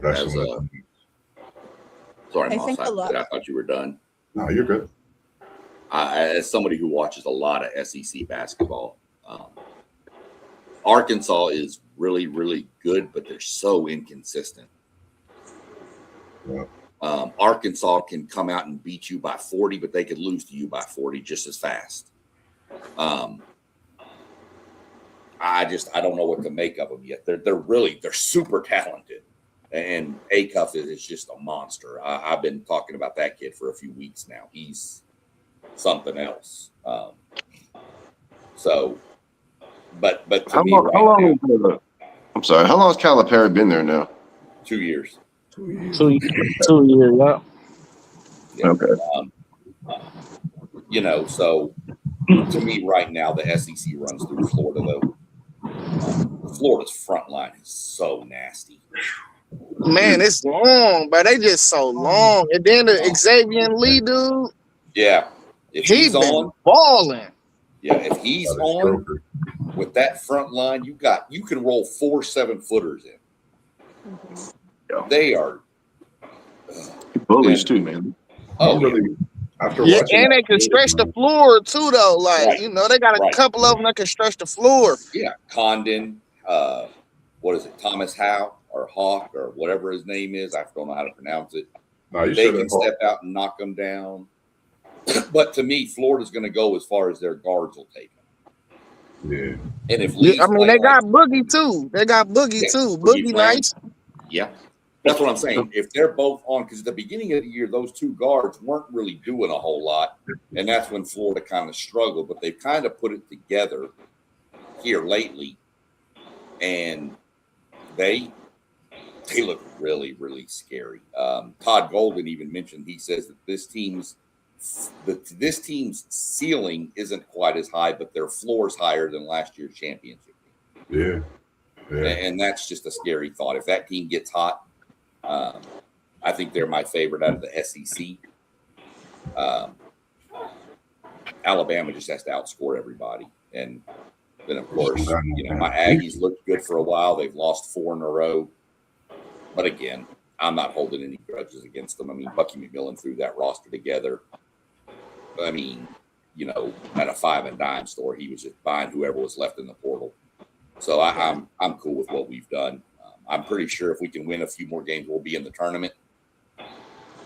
that's sorry, I Moss. think a lot. I thought you were done. No, you're good. As somebody who watches a lot of SEC basketball, Arkansas is really, really good, but they're so inconsistent. Yeah. Arkansas can come out and beat you by 40, but they could lose to you by 40 just as fast. I don't know what to make of them yet. They're super talented, and Acuff is just a monster. I've been talking about that kid for a few weeks now. He's something else. But to me, right now, I'm sorry. How long has Calipari been there now? 2 years. 2 years, yeah. Okay. You know, so to me, right now, the SEC runs through Florida, though. Florida's front line is so nasty. Man, it's long, but they just so long. And then the Xavier Lee dude. Yeah. If He he's been on, balling. yeah, if he's on with that front line, you can roll 4 7-footers in. Yeah. They are bullies too, man. Oh, really, after Yeah, watching and they can stretch the floor too, though. Like, Right. you know, they got a couple of them that can stretch the floor. yeah, Condon, what is it, Thomas Howe or Hawk or whatever his name is. I don't know how to pronounce it. No, you They should can have. step out and knock them down. But to me, Florida's going to go as far as their guards will take them. Yeah. And if Yeah, Lee's I mean, they playing got like Boogie too. They got Boogie yeah, too. Boogie Boogie playing, nice. yeah, that's what I'm saying. If they're both on, because at the beginning of the year, those two guards weren't really doing a whole lot, and that's when Florida kind of struggled. But they've kind of put it together here lately, and they look really, really scary. Todd Golden even mentioned, he says that this team's ceiling isn't quite as high, but their floor's higher than last year's championship team. Yeah. And that's just a scary thought. If that team gets hot, I think they're my favorite out of the SEC. Alabama just has to outscore everybody. And then, of course, my Aggies looked good for a while. They've lost 4 in a row. But again, I'm not holding any grudges against them. I mean, Bucky McMillan threw that roster together. I mean, at a 5 and dime store, he was just buying whoever was left in the portal. So I'm cool with what we've done. I'm pretty sure if we can win a few more games, we'll be in the tournament.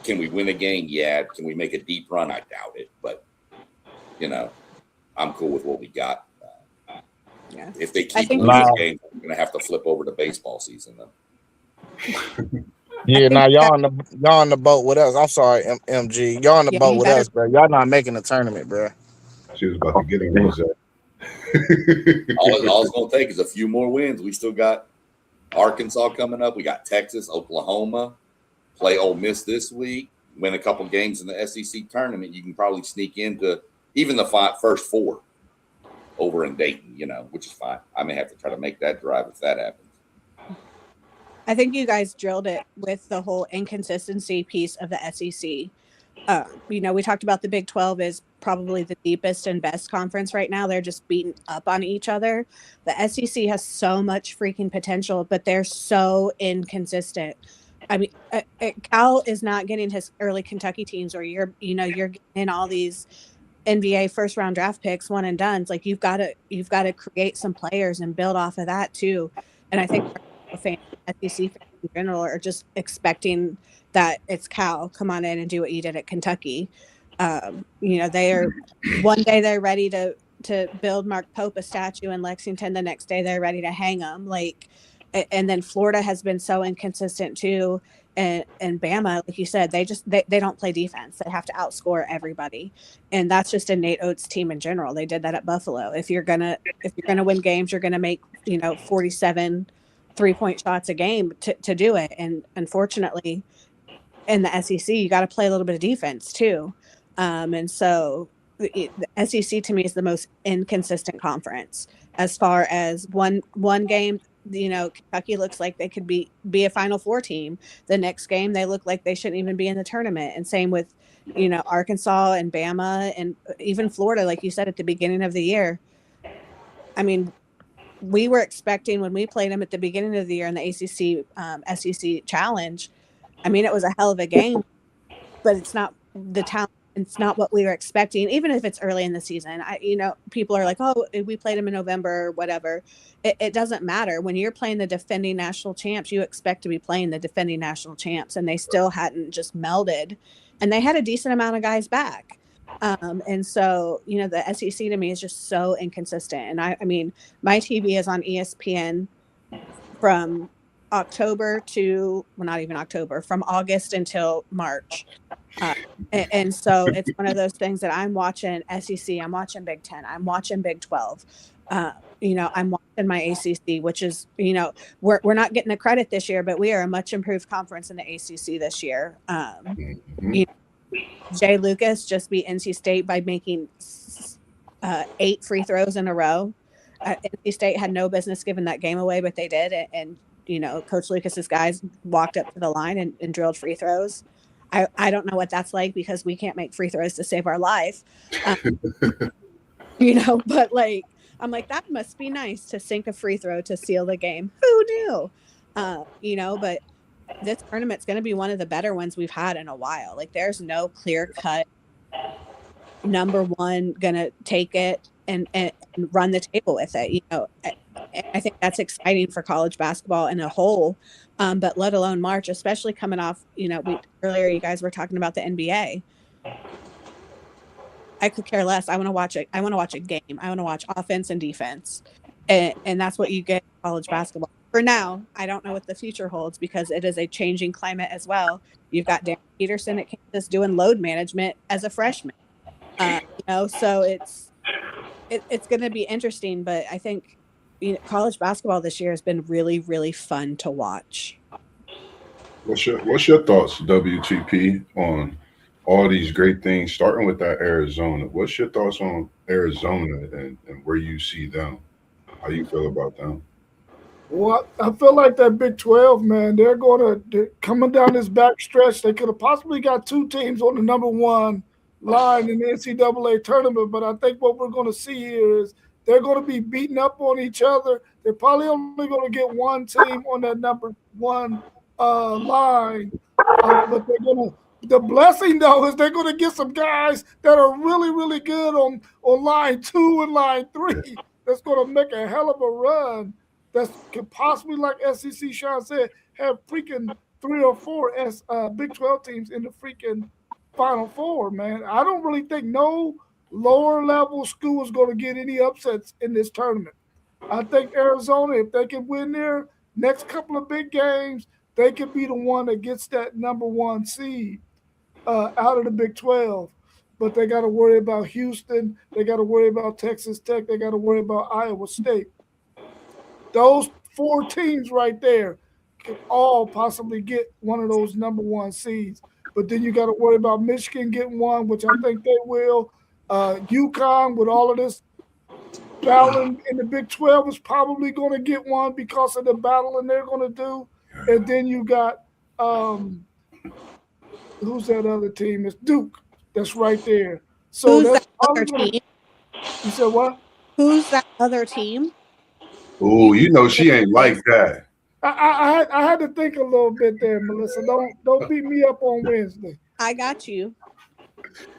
Can we win a game? Yeah. Can we make a deep run? I doubt it. But, I'm cool with what we got. Yeah. If they keep think- losing games, we're going to have to flip over to baseball season, though. Yeah, now y'all on the boat with us. I'm sorry, MG. Y'all on the boat with us, bro. Y'all not making the tournament, bro. She was about to get him. All it's going to take is a few more wins. We still got Arkansas coming up. We got Texas, Oklahoma. Play Ole Miss this week. Win a couple games in the SEC tournament. You can probably sneak into even the first 4 over in Dayton, which is fine. I may have to try to make that drive if that happens. I think you guys drilled it with the whole inconsistency piece of the SEC. We talked about the Big 12 is probably the deepest and best conference right now. They're just beating up on each other. The SEC has so much freaking potential, but they're so inconsistent. I mean, Cal is not getting his early Kentucky teams, or you're getting all these NBA first round draft picks, one and dones. Like you've got to create some players and build off of that too. And I think fans, SEC fans in general, are just expecting that it's Cal, come on in and do what you did at Kentucky. They are one day they're ready to build Mark Pope a statue in Lexington. The next day they're ready to hang him. And then Florida has been so inconsistent too. And Bama, like you said, they don't play defense. They have to outscore everybody. And that's just a Nate Oates team in general. They did that at Buffalo. If you're gonna win games, you're gonna make 47 3-point shots a game to do it. And unfortunately, in the SEC, you got to play a little bit of defense too. And so the SEC to me is the most inconsistent conference as far as one game. Kentucky looks like they could be a Final Four team. The next game, they look like they shouldn't even be in the tournament. And same with, Arkansas and Bama and even Florida, like you said at the beginning of the year. I mean, we were expecting when we played them at the beginning of the year in the ACC SEC Challenge. I mean, it was a hell of a game, but it's not the talent. It's not what we were expecting, even if it's early in the season. People are like, oh, we played them in November or whatever. It doesn't matter. When you're playing the defending national champs, you expect to be playing the defending national champs, and they still hadn't just melded. And they had a decent amount of guys back. And so, the SEC to me is just so inconsistent. And I mean, my TV is on ESPN from October to, well, not even October, from August until March. And so it's one of those things that I'm watching SEC, I'm watching Big 10, I'm watching Big 12. I'm watching my ACC, which is, we're not getting the credit this year, but we are a much improved conference in the ACC this year. Jay Lucas just beat NC State by making 8 free throws in a row. NC State had no business giving that game away, but they did. And Coach Lucas's guys walked up to the line and drilled free throws. I don't know what that's like because we can't make free throws to save our life. But I'm like, that must be nice to sink a free throw to seal the game. Who knew? But this tournament's going to be one of the better ones we've had in a while. Like, there's no clear cut number one going to take it and run the table with it. And I think that's exciting for college basketball in a whole, but let alone March, especially coming off, earlier you guys were talking about the NBA. I could care less. I want to watch it. I want to watch a game. I want to watch offense and defense. And that's what you get in college basketball. For now, I don't know what the future holds because it is a changing climate as well. You've got Dan Peterson at Kansas doing load management as a freshman. So it's going to be interesting, but I think college basketball this year has been really, really fun to watch. What's your thoughts, WTP, on all these great things, starting with that Arizona? What's your thoughts on Arizona and where you see them? How you feel about them? Well, I feel like that Big 12, man, they're coming down this back stretch. They could have possibly got 2 teams on the number 1 line in the NCAA tournament, but I think what we're going to see here is they're going to be beating up on each other. They're probably only going to get 1 team on that number 1 line, but they're going to. The blessing, though, is they're going to get some guys that are really, really good on line 2 and line 3. That's going to make a hell of a run. That could possibly, like SEC Sean said, have freaking 3 or 4 Big 12 teams in the freaking Final Four, man. I don't really think no lower level school is going to get any upsets in this tournament. I think Arizona, if they can win their next couple of big games, they could be the one that gets that number 1 seed out of the Big 12. But they got to worry about Houston. They got to worry about Texas Tech. They got to worry about Iowa State. Those 4 teams right there could all possibly get one of those number 1 seeds. But then you got to worry about Michigan getting one, which I think they will. UConn, with all of this battling in the Big 12, is probably going to get one because of the battling they're going to do. And then you got who's that other team? It's Duke. That's right there. So who's that's that other team? You said what? Who's that other team? Oh, she ain't like that. I had to think a little bit there, Melissa. Don't beat me up on Wednesday. I got you.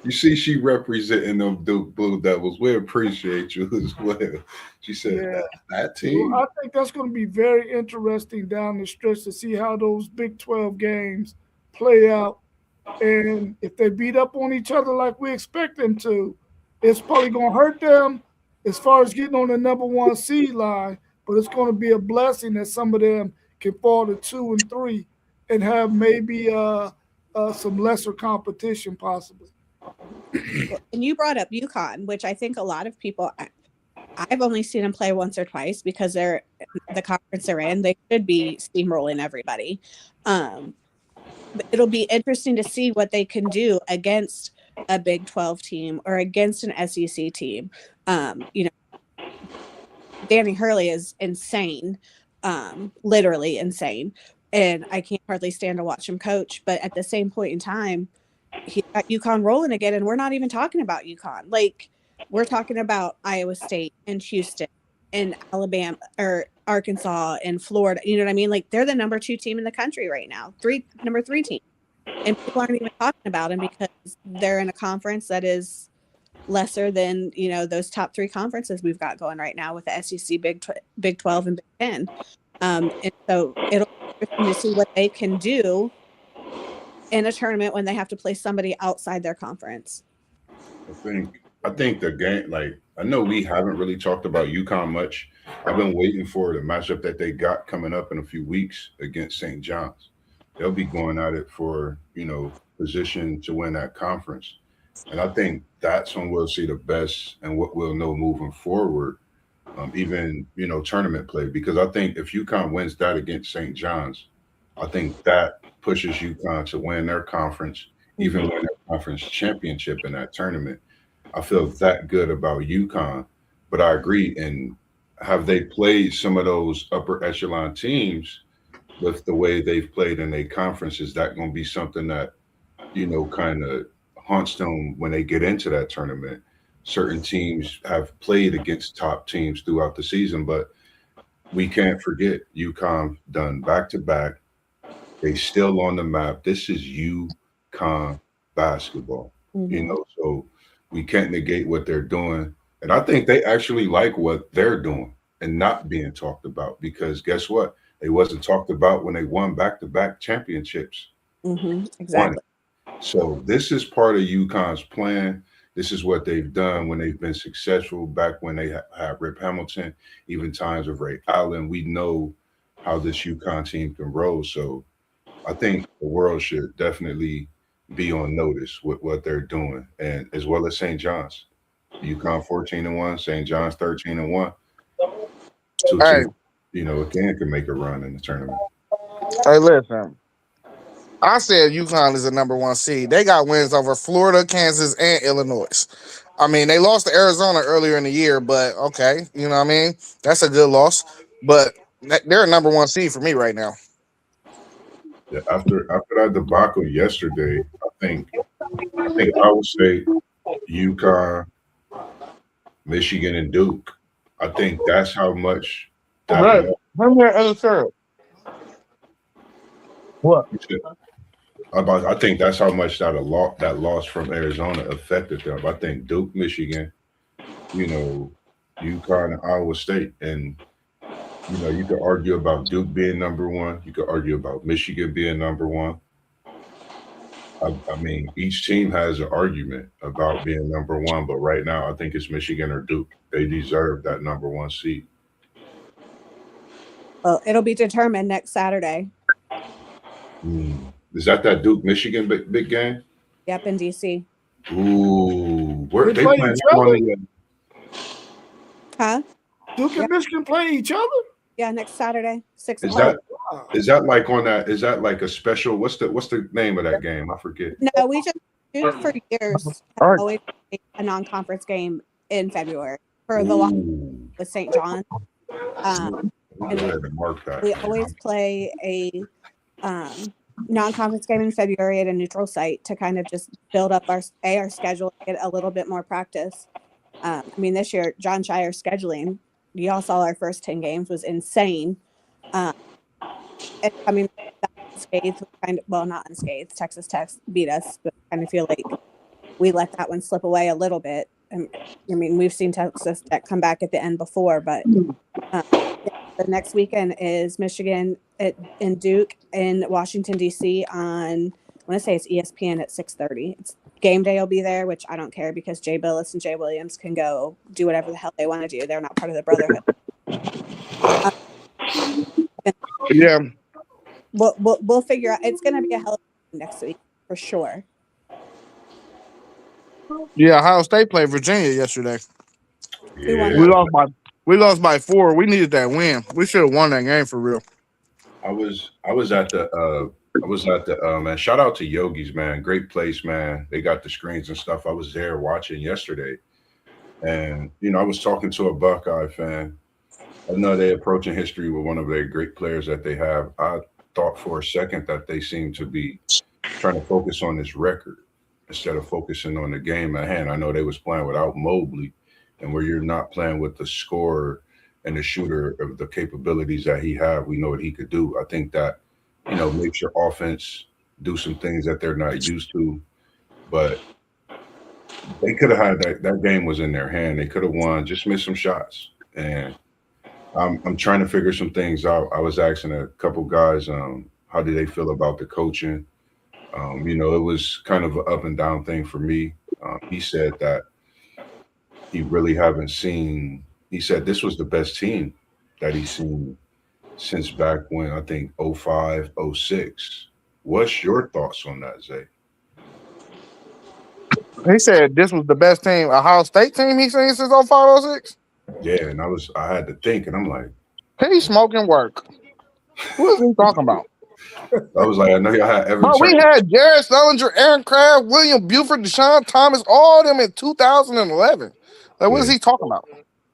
You see, she representing them Duke Blue Devils. We appreciate you as well. She said that team. Well, I think that's going to be very interesting down the stretch to see how those Big 12 games play out. And if they beat up on each other like we expect them to, it's probably going to hurt them as far as getting on the number 1 seed line. But it's going to be a blessing that some of them can fall to 2 and 3 and have maybe some lesser competition possibly. And you brought up UConn, which I think a lot of people, I've only seen them play once or twice because they're the conference they're in. They should be steamrolling everybody. But it'll be interesting to see what they can do against a Big 12 team or against an SEC team. Danny Hurley is insane, literally insane. And I can't hardly stand to watch him coach. But at the same point in time, he's got UConn rolling again. And we're not even talking about UConn. Like, we're talking about Iowa State and Houston and Alabama or Arkansas and Florida. You know what I mean? Like, they're the number 2 team in the country right now, number 3 team. And people aren't even talking about them because they're in a conference that is lesser than, those top 3 conferences we've got going right now with the SEC, Big 12, and Big 10. And so it'll be interesting to see what they can do in a tournament when they have to play somebody outside their conference. I think the game, like, I know we haven't really talked about UConn much. I've been waiting for the matchup that they got coming up in a few weeks against St. John's. They'll be going at it for, position to win that conference. And I think that's when we'll see the best and what we'll know moving forward, even, tournament play. Because I think if UConn wins that against St. John's, I think that pushes UConn to win their conference, even win their conference championship in that tournament. I feel that good about UConn, but I agree. And have they played some of those upper echelon teams with the way they've played in their conference? Is that going to be something that, kind of haunts them when they get into that tournament? Certain teams have played against top teams throughout the season, but we can't forget UConn done back-to-back. They still on the map. This is UConn basketball, so we can't negate what they're doing. And I think they actually like what they're doing. and not being talked about, because guess what? They wasn't talked about when they won back-to-back championships. Exactly. So this is part of UConn's plan. This is what they've done when they've been successful. Back when they had Rip Hamilton, even times of Ray Allen, we know how this UConn team can roll. So I think the world should definitely be on notice with what they're doing, and as well as St. John's. UConn 14-1, St. John's 13-1. Two Hey, teams, again, can make a run in the tournament. hey, listen. I said UConn is the number 1 seed. They got wins over Florida, Kansas, and Illinois. I mean, they lost to Arizona earlier in the year, but okay, you know what I mean? That's a good loss. But they're a number 1 seed for me right now. Yeah, after that debacle yesterday, I think I would say UConn, Michigan, and Duke. I think that's how much that Right. loss. Bring me that other syrup. What? I think that's how much that loss from Arizona affected them. I think Duke, Michigan, UConn, and Iowa State, and you could argue about Duke being number 1. You could argue about Michigan being number 1. I mean, each team has an argument about being number 1, but right now I think it's Michigan or Duke. They deserve that number 1 seed. Well, it'll be determined next Saturday. Is that Duke Michigan big game? Yep, in DC. Ooh, where they play playing each that other? one? Huh? Duke and Michigan play each other? Yeah, next Saturday, 6 Is o'clock. that like on that? Is that like a special? What's the name of that game? I forget. No, we just Duke for years All right. always played a non-conference game in February for the long Ooh. with St. John. We go ahead and mark that. We always play a non-conference game in February at a neutral site to kind of just build up our schedule, get a little bit more practice. I mean, this year John Shire's scheduling, y'all saw our first 10 games was insane. And, I mean, unscathed, not unscathed. Texas Tech beat us, but I kind of feel like we let that one slip away a little bit. And, I mean, we've seen Texas Tech come back at the end before, but the next weekend is Michigan and Duke in Washington, D.C. on, I want to say it's ESPN at 6:30. It's game day will be there, which I don't care because Jay Billis and Jay Williams can go do whatever the hell they want to do. They're not part of the brotherhood. Yeah. We'll figure out. It's going to be a hell of a game next week for sure. Yeah, Ohio State played Virginia yesterday. Yeah. We lost by 4. We needed that win. We should have won that game for real. I was at the man. Shout out to Yogi's, man. Great place, man. They got the screens and stuff. I was there watching yesterday, and I was talking to a Buckeye fan. I know they're approaching history with one of their great players that they have. I thought for a second that they seemed to be trying to focus on this record instead of focusing on the game at hand. I know they was playing without Mobley, and where you're not playing with the scorer and the shooter of the capabilities that he have, we know what he could do. I think that, makes your offense do some things that they're not used to. But they could have had that game was in their hand. They could have won, just missed some shots. And I'm trying to figure some things out. I was asking a couple guys, how do they feel about the coaching? It was kind of an up and down thing for me. He said that he really haven't seen. He said this was the best team that he's seen since back when, I think, 05, 06. What's your thoughts on that, Zay? He said this was the best team, Ohio State team he's seen since 05, 06. Yeah, and I had to think, and I'm like, He smoking work. What is he talking about? I was like, I know y'all had Evan. Bro, we had Jared Sullinger, Aaron Craft, William Buford, Deshaun Thomas, all of them in 2011. Like, what is he talking about?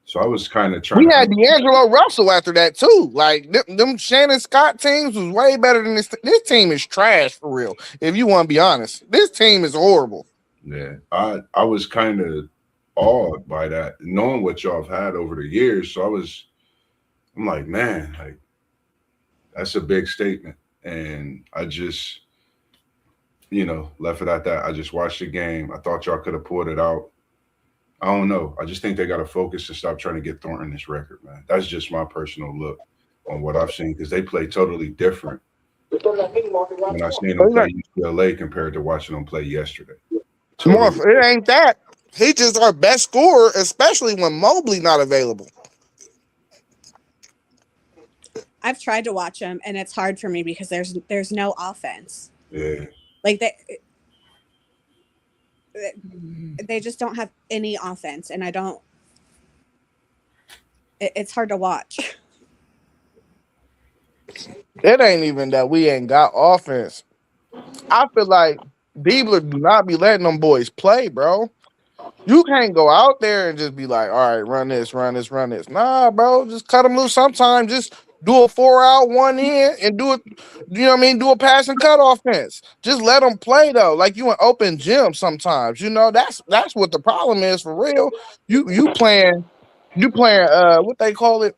So I was kind of trying. We had D'Angelo Russell after that too. Like them Shannon Scott teams was way better than this. This team is trash for real. If you want to be honest, this team is horrible. Yeah, I was kind of awed by that, knowing what y'all have had over the years. So I'm like, man, like that's a big statement. And I just, left it at that. I just watched the game. I thought y'all could have pulled it out. I don't know. I just think they got to focus and stop trying to get Thornton this record, man. That's just my personal look on what I've seen because they play totally different when I seen them play UCLA compared to watching them play yesterday. Morph, it ain't that. He just our best scorer, especially when Mobley not available. I've tried to watch them, and it's hard for me because there's no offense. Yeah. Like they just don't have any offense, and I don't. It's hard to watch. It ain't even that we ain't got offense. I feel like Diebler do not be letting them boys play, bro. You can't go out there and just be like, all right, run this. Nah, bro, just cut them loose sometimes. Just do a 4 out, 1 in, and do it, you know what I mean? Do a pass and cut offense. Just let them play, though. Like you in open gym sometimes. You know, that's what the problem is for real. You playing what they call it?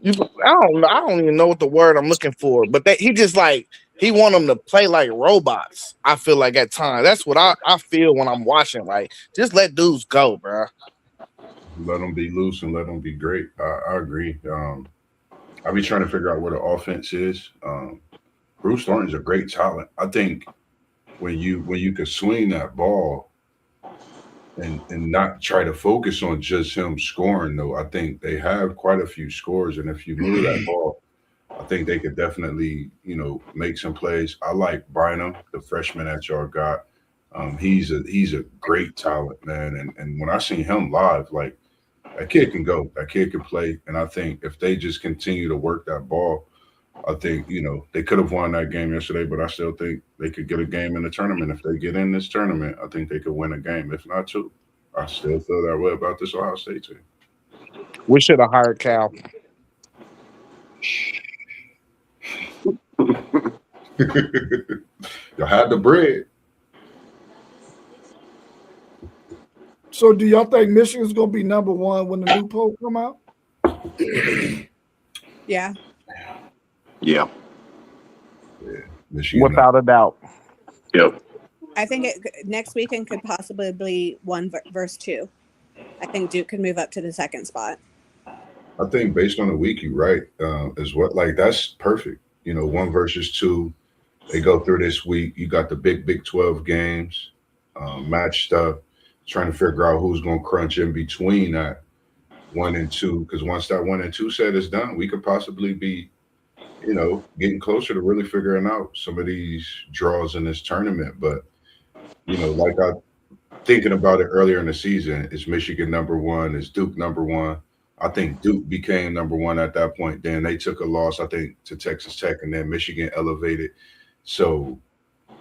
I don't even know what the word I'm looking for, but he just like he want them to play like robots. I feel like at times that's what I feel when I'm watching. Like just let dudes go, bro. Let them be loose and let them be great. I agree. I be trying to figure out where the offense is. Bruce Thornton's a great talent. I think when you could swing that ball and not try to focus on just him scoring, though, I think they have quite a few scores. And if you move that ball, I think they could definitely, make some plays. I like Bynum, the freshman that y'all got. He's a great talent, man. And when I seen him live, like that kid can go. That kid can play. And I think if they just continue to work that ball, I think, they could have won that game yesterday, but I still think they could get a game in the tournament. If they get in this tournament, I think they could win a game, if not two. I still feel that way about this Ohio State team. We should have hired Cal. Y'all had the bread. So do y'all think Michigan's going to be number one when the new poll come out? Yeah. Yeah. Michigan. Without a doubt. Yep. I think next weekend could possibly be 1 versus 2. I think Duke could move up to the second spot. I think based on the week, you're right. Is what that's perfect. 1 versus 2. They go through this week. You got the Big 12 games matched up, trying to figure out who's going to crunch in between that 1 and 2. Because once that 1 and 2 set is done, we could possibly be, getting closer to really figuring out some of these draws in this tournament. But, like I thinking about it earlier in the season, is Michigan number 1? Is Duke number 1? I think Duke became number 1 at that point. Then they took a loss, I think, to Texas Tech, and then Michigan elevated. So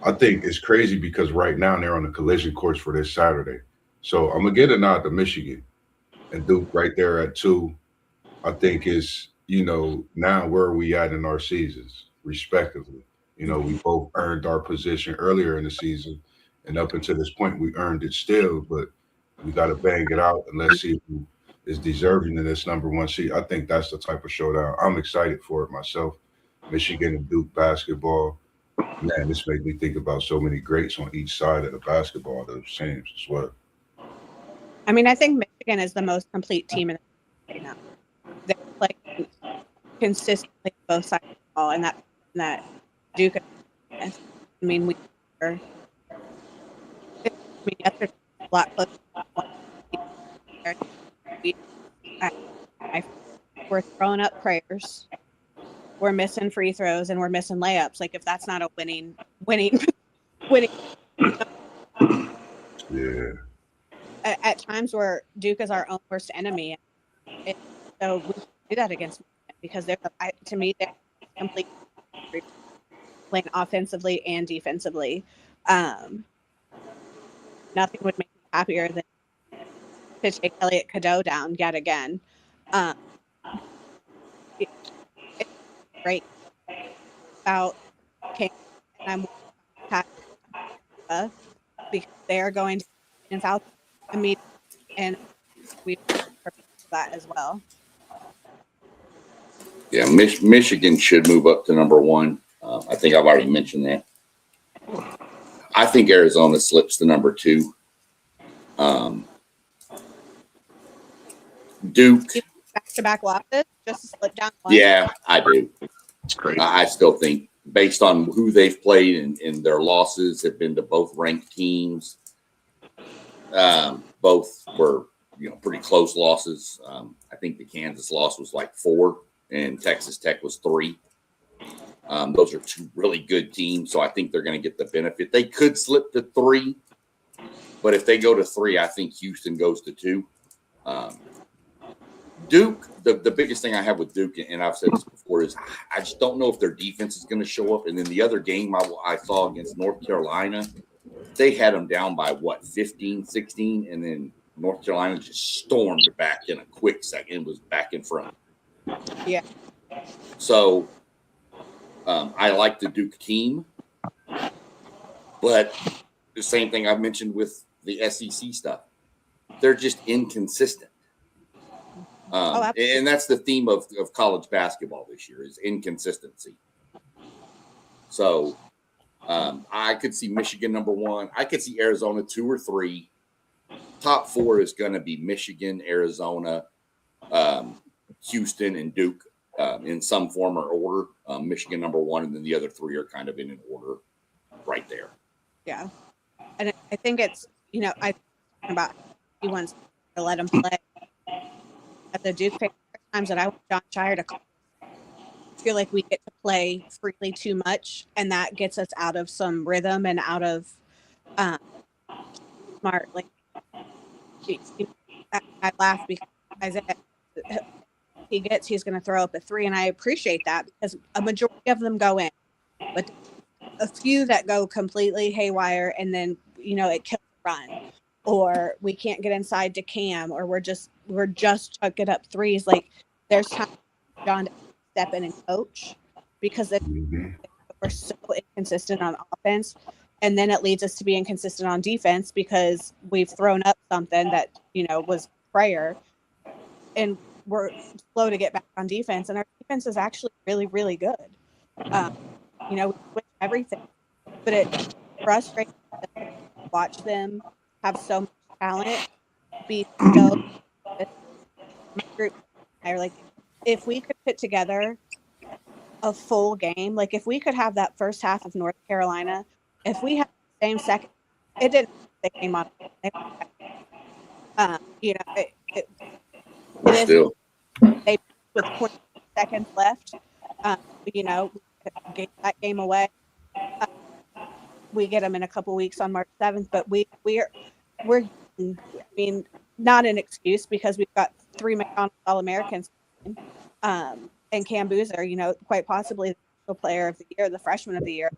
I think it's crazy because right now they're on the collision course for this Saturday. So I'm going to get a nod to Michigan and Duke right there at 2. I think is, now where are we at in our seasons, respectively? We both earned our position earlier in the season, and up until this point, we earned it still, but we got to bang it out, and let's see who is deserving of this number 1 seed. I think that's the type of showdown. I'm excited for it myself. Michigan and Duke basketball. Man, this made me think about so many greats on each side of the basketball, those teams as well. I mean, I think Michigan is the most complete team in the right now. They're playing consistently both sides of the ball, and that Duke. I mean, yesterday a lot closer. We're throwing up prayers. We're missing free throws and we're missing layups. Like if that's not a winning. Yeah. At times where Duke is our own worst enemy, so we do that against Michigan because to me they're completely playing offensively and defensively. Nothing would make me happier than to take Elliot Cadeau down yet again. It's great about King, and I'm because they are going to in foul immediately, and we for that as well. Yeah, Michigan should move up to number 1. I think I've already mentioned that. I think Arizona slips to number 2. Duke. Back-to-back losses just to slip down one. Yeah, I do. It's crazy. I still think, based on who they've played and their losses have been to both ranked teams. Both were, pretty close losses. I think the Kansas loss was like 4, and Texas Tech was 3. Those are 2 really good teams, so I think they're going to get the benefit. They could slip to 3, but if they go to 3, I think Houston goes to 2. Duke, the biggest thing I have with Duke, and I've said this before, is I just don't know if their defense is going to show up. And then the other game I saw against North Carolina, they had them down by 15, 16, and then North Carolina just stormed back in a quick second, was back in front. Yeah. So I like the Duke team, but the same thing I've mentioned with the SEC stuff. They're just inconsistent. And that's the theme of college basketball this year, is inconsistency. So I could see Michigan number 1. I could see Arizona 2 or 3. Top 4 is going to be Michigan, Arizona, Houston, and Duke in some form or order. Michigan number 1, and then the other 3 are kind of in an order right there. Yeah. And I think it's, I think about he wants to let him play. At the Duke pick, times that I want John Shire to call, I feel like we get to play freely too much, and that gets us out of some rhythm and out of smart. Like, I laugh because he's going to throw up a 3, and I appreciate that because a majority of them go in, but a few that go completely haywire, and then it kills the run, or we can't get inside to Cam, or we're just chucking up 3s. Like, there's time for John to step in and coach because we're so inconsistent on offense, and then it leads us to be inconsistent on defense because we've thrown up something that was prayer, and we're slow to get back on defense. And our defense is actually really, really good. We switch everything, but it frustrates to watch them have so much talent, be so. My group and I are like, if we could put together a full game, like if we could have that first half of North Carolina, if we had the same second, it didn't. They came on. It is. They with 20 seconds left. Gave that game away. We get them in a couple weeks on March 7th, but we're. Not an excuse because we've got 3 McDonald's All-Americans, and Cam Boozer, quite possibly the player of the year, the freshman of the year,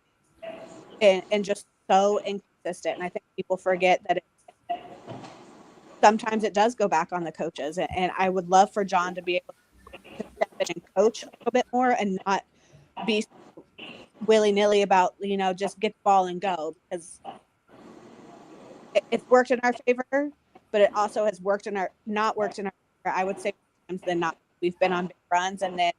and just so inconsistent. And I think people forget that sometimes it does go back on the coaches. And I would love for John to be able to step in and coach a little bit more and not be willy-nilly about, just get the ball and go, because it's worked in our favor, but it also has not worked in our favor. I would say times than not. We've been on big runs, and then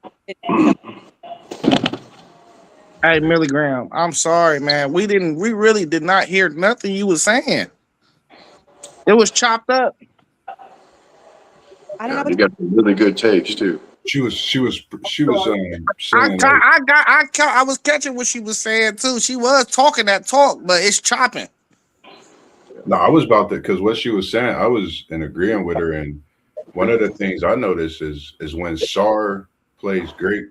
Hey, Millie Graham, I'm sorry, man. We really did not hear nothing you were saying. It was chopped up. I don't know. You got some really good tapes too. She was saying I was catching what she was saying too. She was talking that talk, but it's chopping. No, I was about to, because what she was saying, I was in agreeing with her. And one of the things I noticed is when Sarr plays great,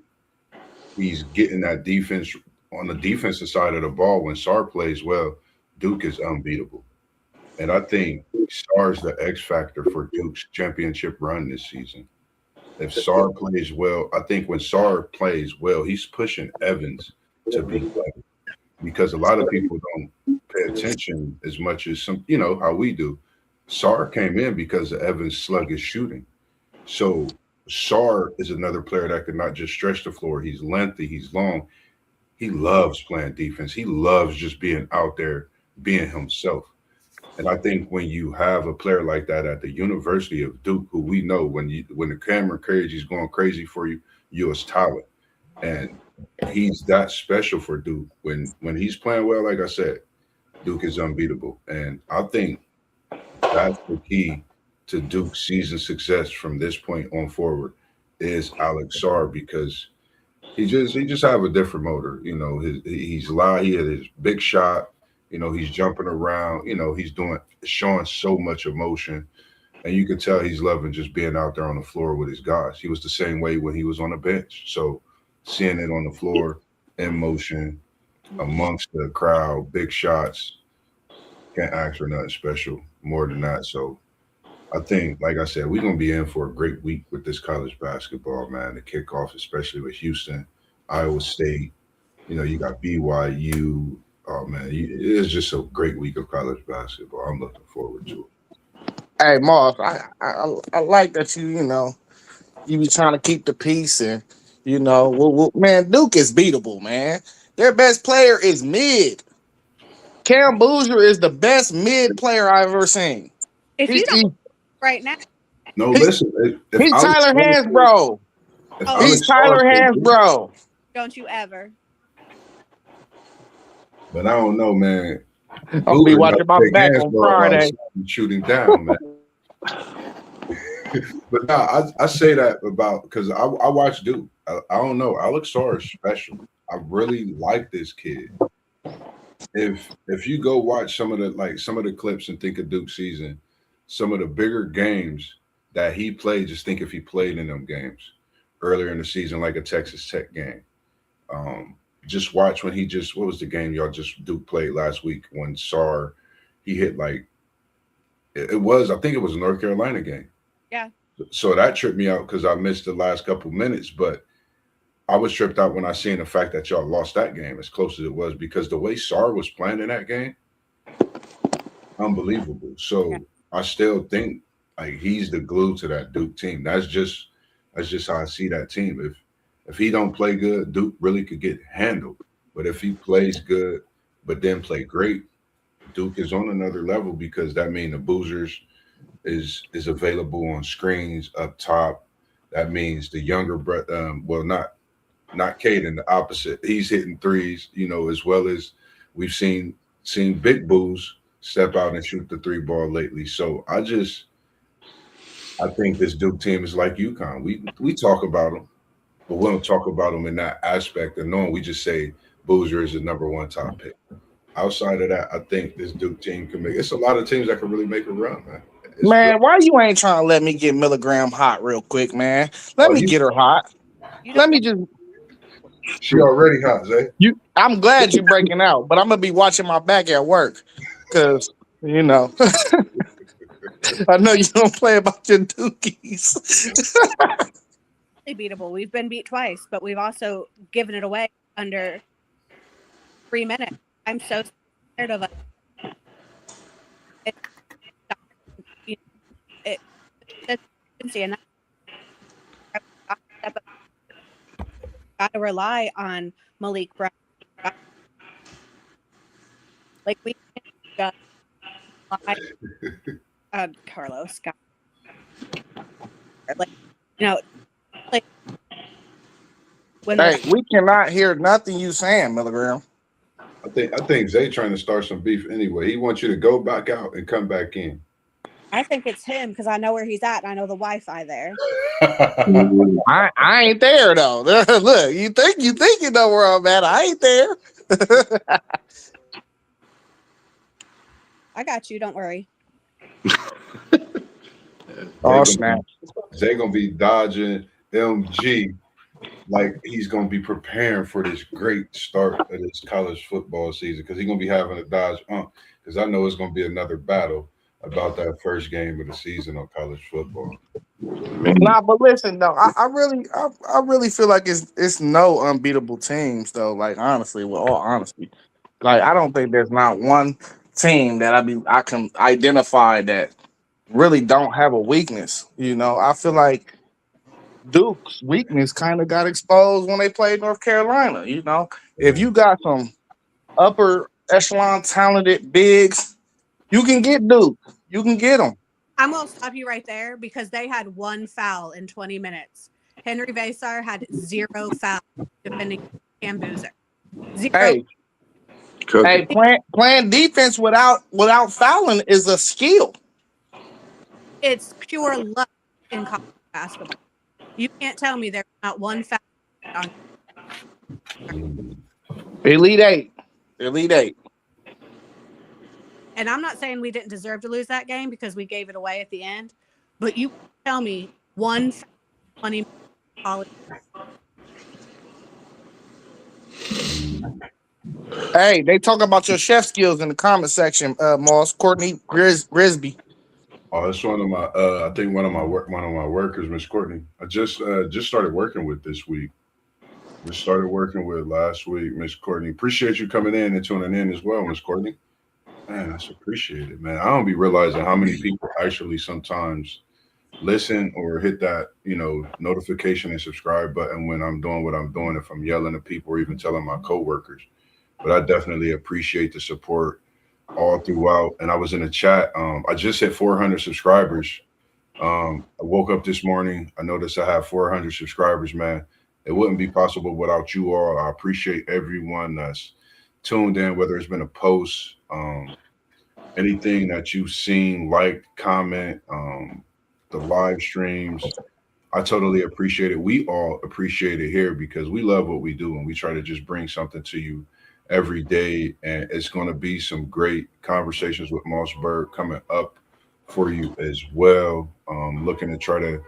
he's getting that defense on the defensive side of the ball. When Sarr plays well, Duke is unbeatable. And I think Sarr's the X factor for Duke's championship run this season. If Sarr plays well, I think when Sarr plays well, he's pushing Evans to be better. Because a lot of people don't pay attention as much as some, how we do. Sarr came in because of Evans' sluggish shooting. So Sarr is another player that could not just stretch the floor. He's lengthy, he's long. He loves playing defense. He loves just being out there, being himself. And I think when you have a player like that at the University of Duke, who we know when the camera crazy is going crazy for you, you're his talent. And he's that special for Duke. When he's playing well, like I said, Duke is unbeatable. And I think that's the key to Duke's season success from this point on forward is Alex Sarr because he just have a different motor. He's loud. He had his big shot. He's jumping around. He's showing so much emotion, and you can tell he's loving just being out there on the floor with his guys. He was the same way when he was on the bench. So seeing it on the floor in motion amongst the crowd, big shots, can't ask for nothing special more than that. So I think, like I said, we're gonna be in for a great week with this college basketball, man. The kickoff, especially with Houston, Iowa State. You got BYU. Oh man, it's just a great week of college basketball. I'm looking forward to it. Hey, Mark, I like that you be trying to keep the peace and man, Duke is beatable, man. Their best player is mid. Cam Boozer is the best mid player I've ever seen. If you don't right now, no, listen. He's Tyler Hansbrough. He's Tyler Hansbrough. Don't you ever? But I don't know, man. I'll be watching my back on Friday. Shooting down, man. But no, I say that about because I watch Duke. I don't know. Alex Sarr is special. I really like this kid. If you go watch some of the clips and think of Duke season, some of the bigger games that he played, just think if he played in them games earlier in the season, like a Texas Tech game. Just watch when what was the game y'all just Duke played last week when Sarr, he hit I think it was a North Carolina game. Yeah. So that tripped me out because I missed the last couple minutes, but I was tripped out when I seen the fact that y'all lost that game as close as it was because the way Sarr was playing in that game, unbelievable. So I still think he's the glue to that Duke team. That's just how I see that team. If he don't play good, Duke really could get handled. But if he plays good, but then play great, Duke is on another level because that means the Boozers is available on screens up top. That means the younger brother, not Caden, the opposite. He's hitting threes, as well as we've seen Big Booz step out and shoot the 3 ball lately. So I think this Duke team is like UConn. We talk about them, but we don't talk about them in that aspect of knowing. We just say Boozer is the #1 top pick. Outside of that, I think this Duke team can make. It's a lot of teams that can really make a run, man. Why you ain't trying to let me get Milligram hot real quick, man? Let me get her hot. Let me just. She already hot, Zay. I'm glad you're breaking out, but I'm gonna be watching my back at work because I know you don't play about your Dukies. Beatable. We've been beat twice, but we've also given it away under 3 minutes. I'm so scared of it. Got to rely on Malik Brown. We can't Carlos Scott. We cannot hear nothing you saying, Milligram. I think Zay trying to start some beef anyway. He wants you to go back out and come back in. I think it's him because I know where he's at and I know the Wi-Fi there. I ain't there though. Look, you think you know where I'm at. I ain't there. I got you. Don't worry. Oh snap! Zay gonna be dodging MG like he's gonna be preparing for this great start of this college football season because he's gonna be having a dodge because I know it's gonna be another battle about that first game of the season on college football. Nah, but listen though, I really feel like it's no unbeatable teams though. Like honestly, with all honesty, like I don't think there's not one team that I can identify that really don't have a weakness. I feel like Duke's weakness kind of got exposed when they played North Carolina. If you got some upper echelon talented bigs, you can get Duke. You can get them. I'm going to stop you right there because they had 1 foul in 20 minutes. Henry Vasar had 0 fouls defending Cam Boozer. 0. Playing defense without fouling is a skill. it's pure luck in college basketball. You can't tell me there's not one foul on. Elite Eight. Elite Eight. And I'm not saying we didn't deserve to lose that game because we gave it away at the end, but you tell me one foul on him college. Hey, they talk about your chef skills in the comment section, Moss. Courtney Grisby. Oh, it's one of my I think one of my workers, Miss Courtney. I just started working with this week. Just started working with last week, Miss Courtney. Appreciate you coming in and tuning in as well, Miss Courtney. Man, that's appreciated, man. I don't be realizing how many people actually sometimes listen or hit that, notification and subscribe button when I'm doing what I'm doing, if I'm yelling at people or even telling my coworkers. But I definitely appreciate the support all throughout. And I was in the chat. I just hit 400 subscribers. I woke up this morning. I noticed I have 400 subscribers, man. It wouldn't be possible without you all. I appreciate everyone that's tuned in, whether it's been a post, anything that you've seen, liked, comment, the live streams. I totally appreciate it. We all appreciate it here because we love what we do and we try to just bring something to you every day. And it's going to be some great conversations with Mossberg coming up for you as well. Looking to try to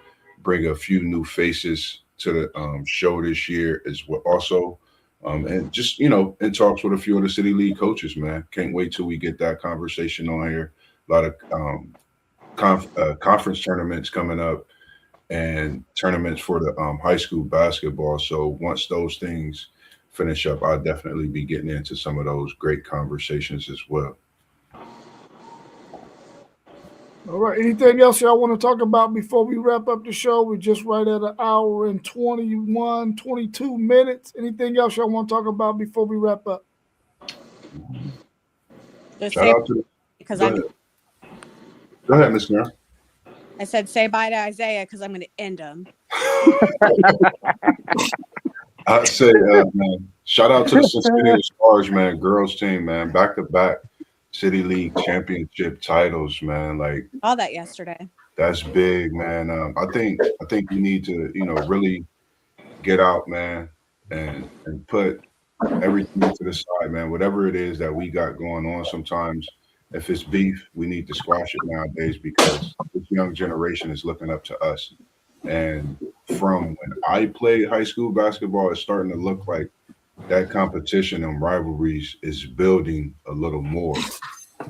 bring a few new faces to the show this year as well. Also, and just, in talks with a few of the City League coaches, man. Can't wait till we get that conversation on here. A lot of conference tournaments coming up and tournaments for the high school basketball. So once those things finish up, I'll definitely be getting into some of those great conversations as well. All right. Anything else y'all want to talk about before we wrap up the show? We're just right at an hour and 22 minutes. Anything else y'all want to talk about before we wrap up? Shout out to because Go ahead, Ms. Mary. I said say bye to Isaiah because I'm going to end him. I'd say, man, shout out to the Cincinnati Stars, man, girls team, man, back-to-back City League championship titles, man. Like all that yesterday. That's big, man. I think we need to, really get out, man, and put everything to the side, man. Whatever it is that we got going on, sometimes if it's beef, we need to squash it nowadays because this young generation is looking up to us. And from when I played high school basketball, it's starting to look like that competition and rivalries is building a little more.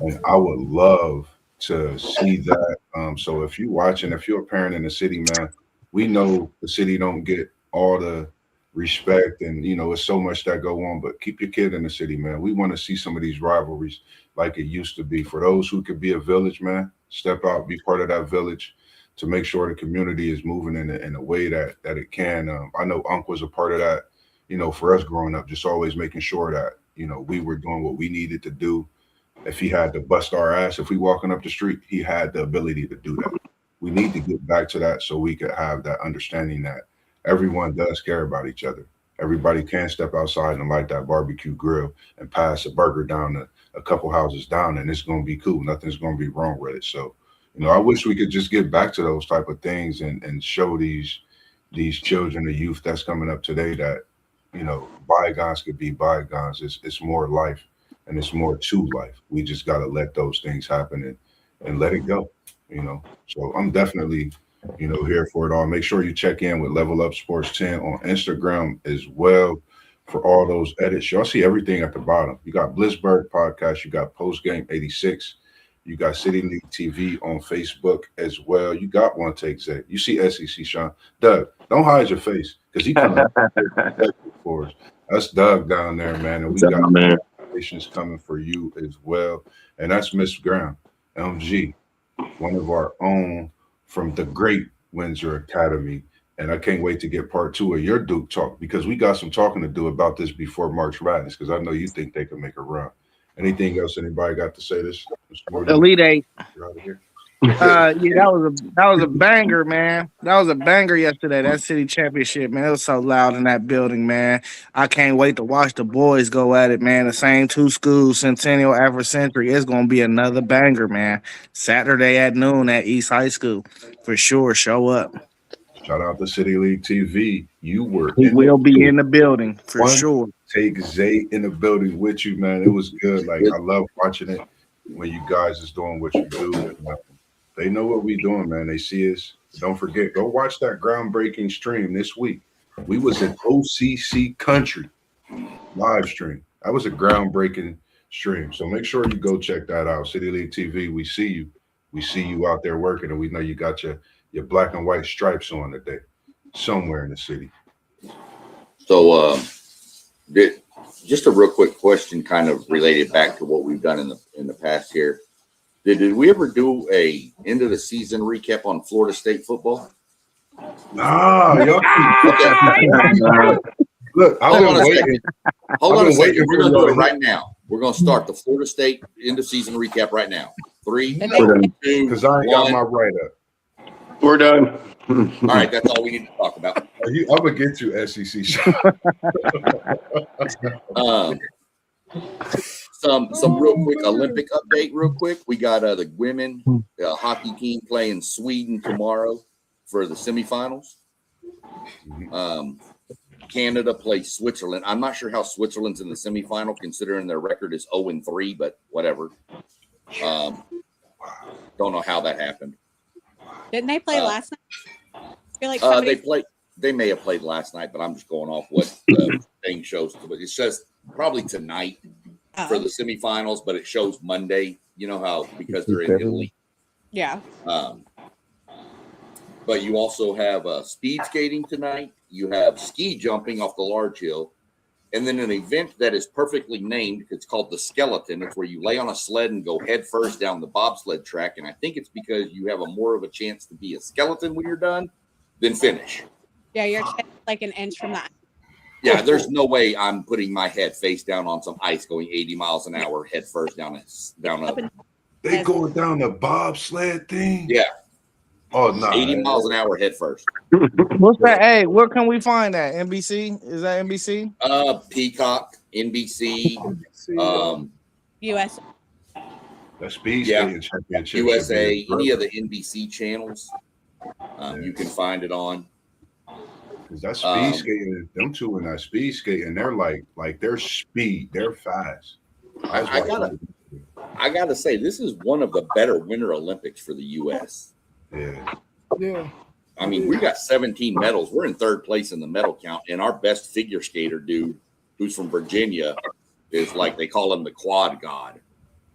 And I would love to see that. So if you're watching, if you're a parent in the city, man, we know the city don't get all the respect and, it's so much that go on, but keep your kid in the city, man. We want to see some of these rivalries like it used to be. For those who could be a village, man, step out, be part of that village to make sure the community is moving in a way that it can. I know Unc was a part of that, for us growing up, just always making sure that, we were doing what we needed to do. If he had to bust our ass, if we walking up the street, he had the ability to do that. We need to get back to that so we could have that understanding that everyone does care about each other. Everybody can step outside and light that barbecue grill and pass a burger down a couple houses down, and it's going to be cool. Nothing's going to be wrong with it. So, I wish we could just get back to those type of things and show these children, the youth that's coming up today that, bygones could be bygones. It's more life and it's more to life. We just got to let those things happen and let it go, So I'm definitely, here for it all. Make sure you check in with Level Up Sports 10 on Instagram as well for all those edits. Y'all see everything at the bottom. You got Blissberg Podcast. You got Postgame 86. You got City League TV on Facebook as well. You got One Take Zay. You see SEC Sean. Doug, don't hide your face because he coming for us. That's Doug down there, man. And we got conversations coming for you as well. And that's Miss Graham, MG, one of our own from the great Windsor Academy. And I can't wait to get part 2 of your Duke talk because we got some talking to do about this before March Madness because I know you think they can make a run. Anything else anybody got to say this morning? Elite Eight. You're out of here. Yeah, that was a banger, man. That was a banger yesterday. That city championship, man. It was so loud in that building, man. I can't wait to watch the boys go at it, man. The same two schools, Centennial, Afro Century. It's gonna be another banger, man. Saturday at noon at East High School for sure. Show up. Shout out to City League TV. You were He in will the be in the building for one sure. take Zay in the building with you, man. It was good. Like I love watching it when you guys is doing what you do. And, they know what we doing, man. They see us. Don't forget, go watch that groundbreaking stream this week. We was in OCC country live stream. That was a groundbreaking stream. So make sure you go check that out. City League TV. We see you. We see you out there working, and we know you got your black and white stripes on today, somewhere in the city. So, just a real quick question, kind of related back to what we've done in the past here. Did we ever do a end of the season recap on Florida State football? Nah, y'all. Look, Hold on a second. waiting We're going to do it right now. We're going to start the Florida State end of season recap right now. 3, 2, because I ain't got my write up. We're done. All right, that's all we need to talk about. I'm gonna get you SEC. Some real quick Olympic update, real quick. We got the women hockey team playing Sweden tomorrow for the semifinals. Canada plays Switzerland. I'm not sure how Switzerland's in the semifinal, considering their record is 0-3, but whatever. Don't know how that happened. Didn't they play last night? I feel like they may have played last night, but I'm just going off what the thing shows. But it says probably tonight for the semifinals, but it shows Monday. You know how, because they're in Italy. Yeah. But you also have speed skating tonight. You have ski jumping off the large hill. And then an event that is perfectly named. It's called the skeleton. It's where you lay on a sled and go head first down the bobsled track. And I think it's because you have more of a chance to be a skeleton when you're done than finish. Yeah, you're like an inch from that. Yeah, there's no way I'm putting my head face down on some ice going 80 miles an hour head first down a. They going down the bobsled thing? Yeah. Oh, no. 80 miles an hour head first. What's that? Hey, where can we find that? NBC? Is that NBC? Peacock, NBC, US. The speed skating championship. USA, any of the NBC channels. You can find it on. Because that speed skating, them two in that speed skating, they're like they're speed, they're fast. I gotta say, this is one of the better Winter Olympics for the US. Yeah. I mean, we got 17 medals. We're in third place in the medal count, and our best figure skater dude, who's from Virginia, is like they call him the quad god.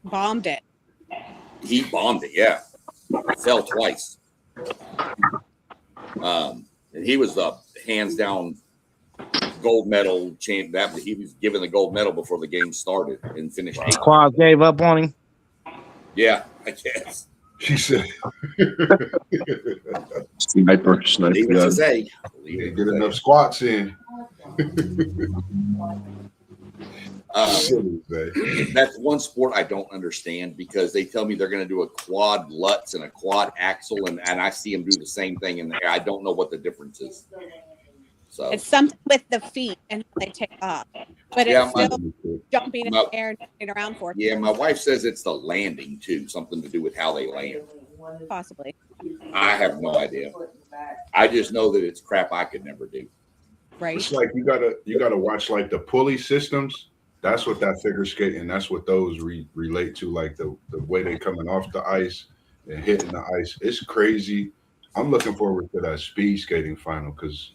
Bombed it. He bombed it, yeah. Fell twice. And he was the hands down gold medal champ. That he was given the gold medal before the game started and finished. Quad gave up on him. Yeah, I guess. She said, Sniper. Leave it to say. Get enough squats in. That's one sport I don't understand, because they tell me they're going to do a quad lutz and a quad axle, and I see them do the same thing in there. I don't know what the difference is. So it's something with the feet and how they take off, but it's still jumping in the air and moving around for. Yeah, my wife says it's the landing too, something to do with how they land. Possibly. I have no idea. I just know that it's crap I could never do. Right. It's like you gotta watch like the pulley systems. That's what that figure skating. That's what those relate to. Like the way they coming off the ice and hitting the ice. It's crazy. I'm looking forward to that speed skating final because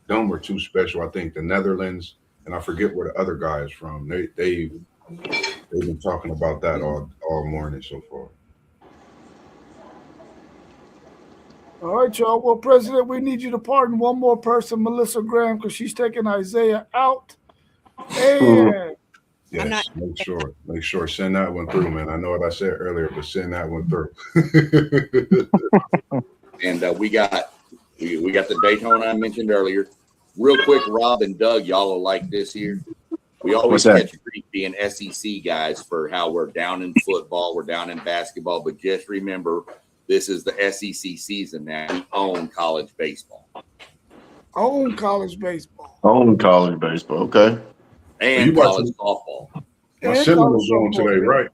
them were too special. I think the Netherlands, and I forget where the other guy is from. They've been talking about that all morning so far. All right, y'all. Well, President, we need you to pardon one more person, Melissa Graham, because she's taking Isaiah out. And yes, make sure send that one through, man. I know what I said earlier, but send that one through. And we got the Daytona I mentioned earlier. Real quick, Rob and Doug, y'all will like this here. We always catch grief being SEC guys for how we're down in football, we're down in basketball, but just remember This is the SEC season now. We own college baseball. Own college baseball. Own college baseball. Okay. And college softball. My And Seminoles college on today, softball, right?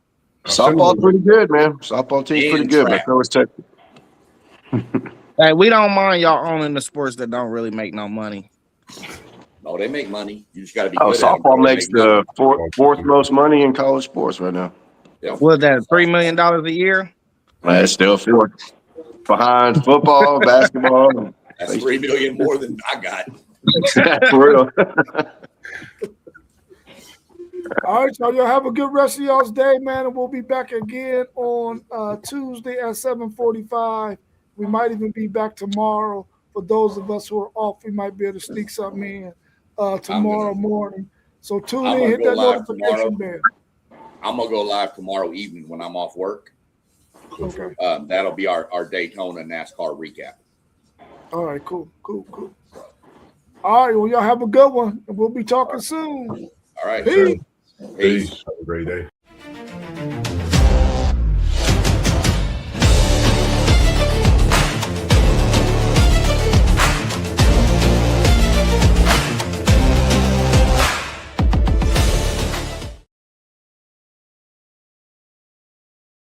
My Softball's Seminoles- pretty good, man. Softball team's pretty And good, track. but so is Texas. Hey, we don't mind y'all owning the sports that don't really make no money. No, they make money. You just got to be Oh, good at them. softball They makes make money. the fourth most money in college sports right now. Yeah. Was that $3 million a year? Man, it's still fourth behind football, basketball. That's $3 million more than I got. For real. All right, y'all. Y'all have a good rest of y'all's day, man. And we'll be back again on Tuesday at 7:45. We might even be back tomorrow. For those of us who are off, we might be able to sneak something in tomorrow morning. So tune in, hit that notification bell. I'm going to go live tomorrow evening when I'm off work. Okay. That'll be our Daytona NASCAR recap. All right, cool. All right, well, y'all have a good one, and we'll be talking soon. All right. Peace. Peace. Have a great day.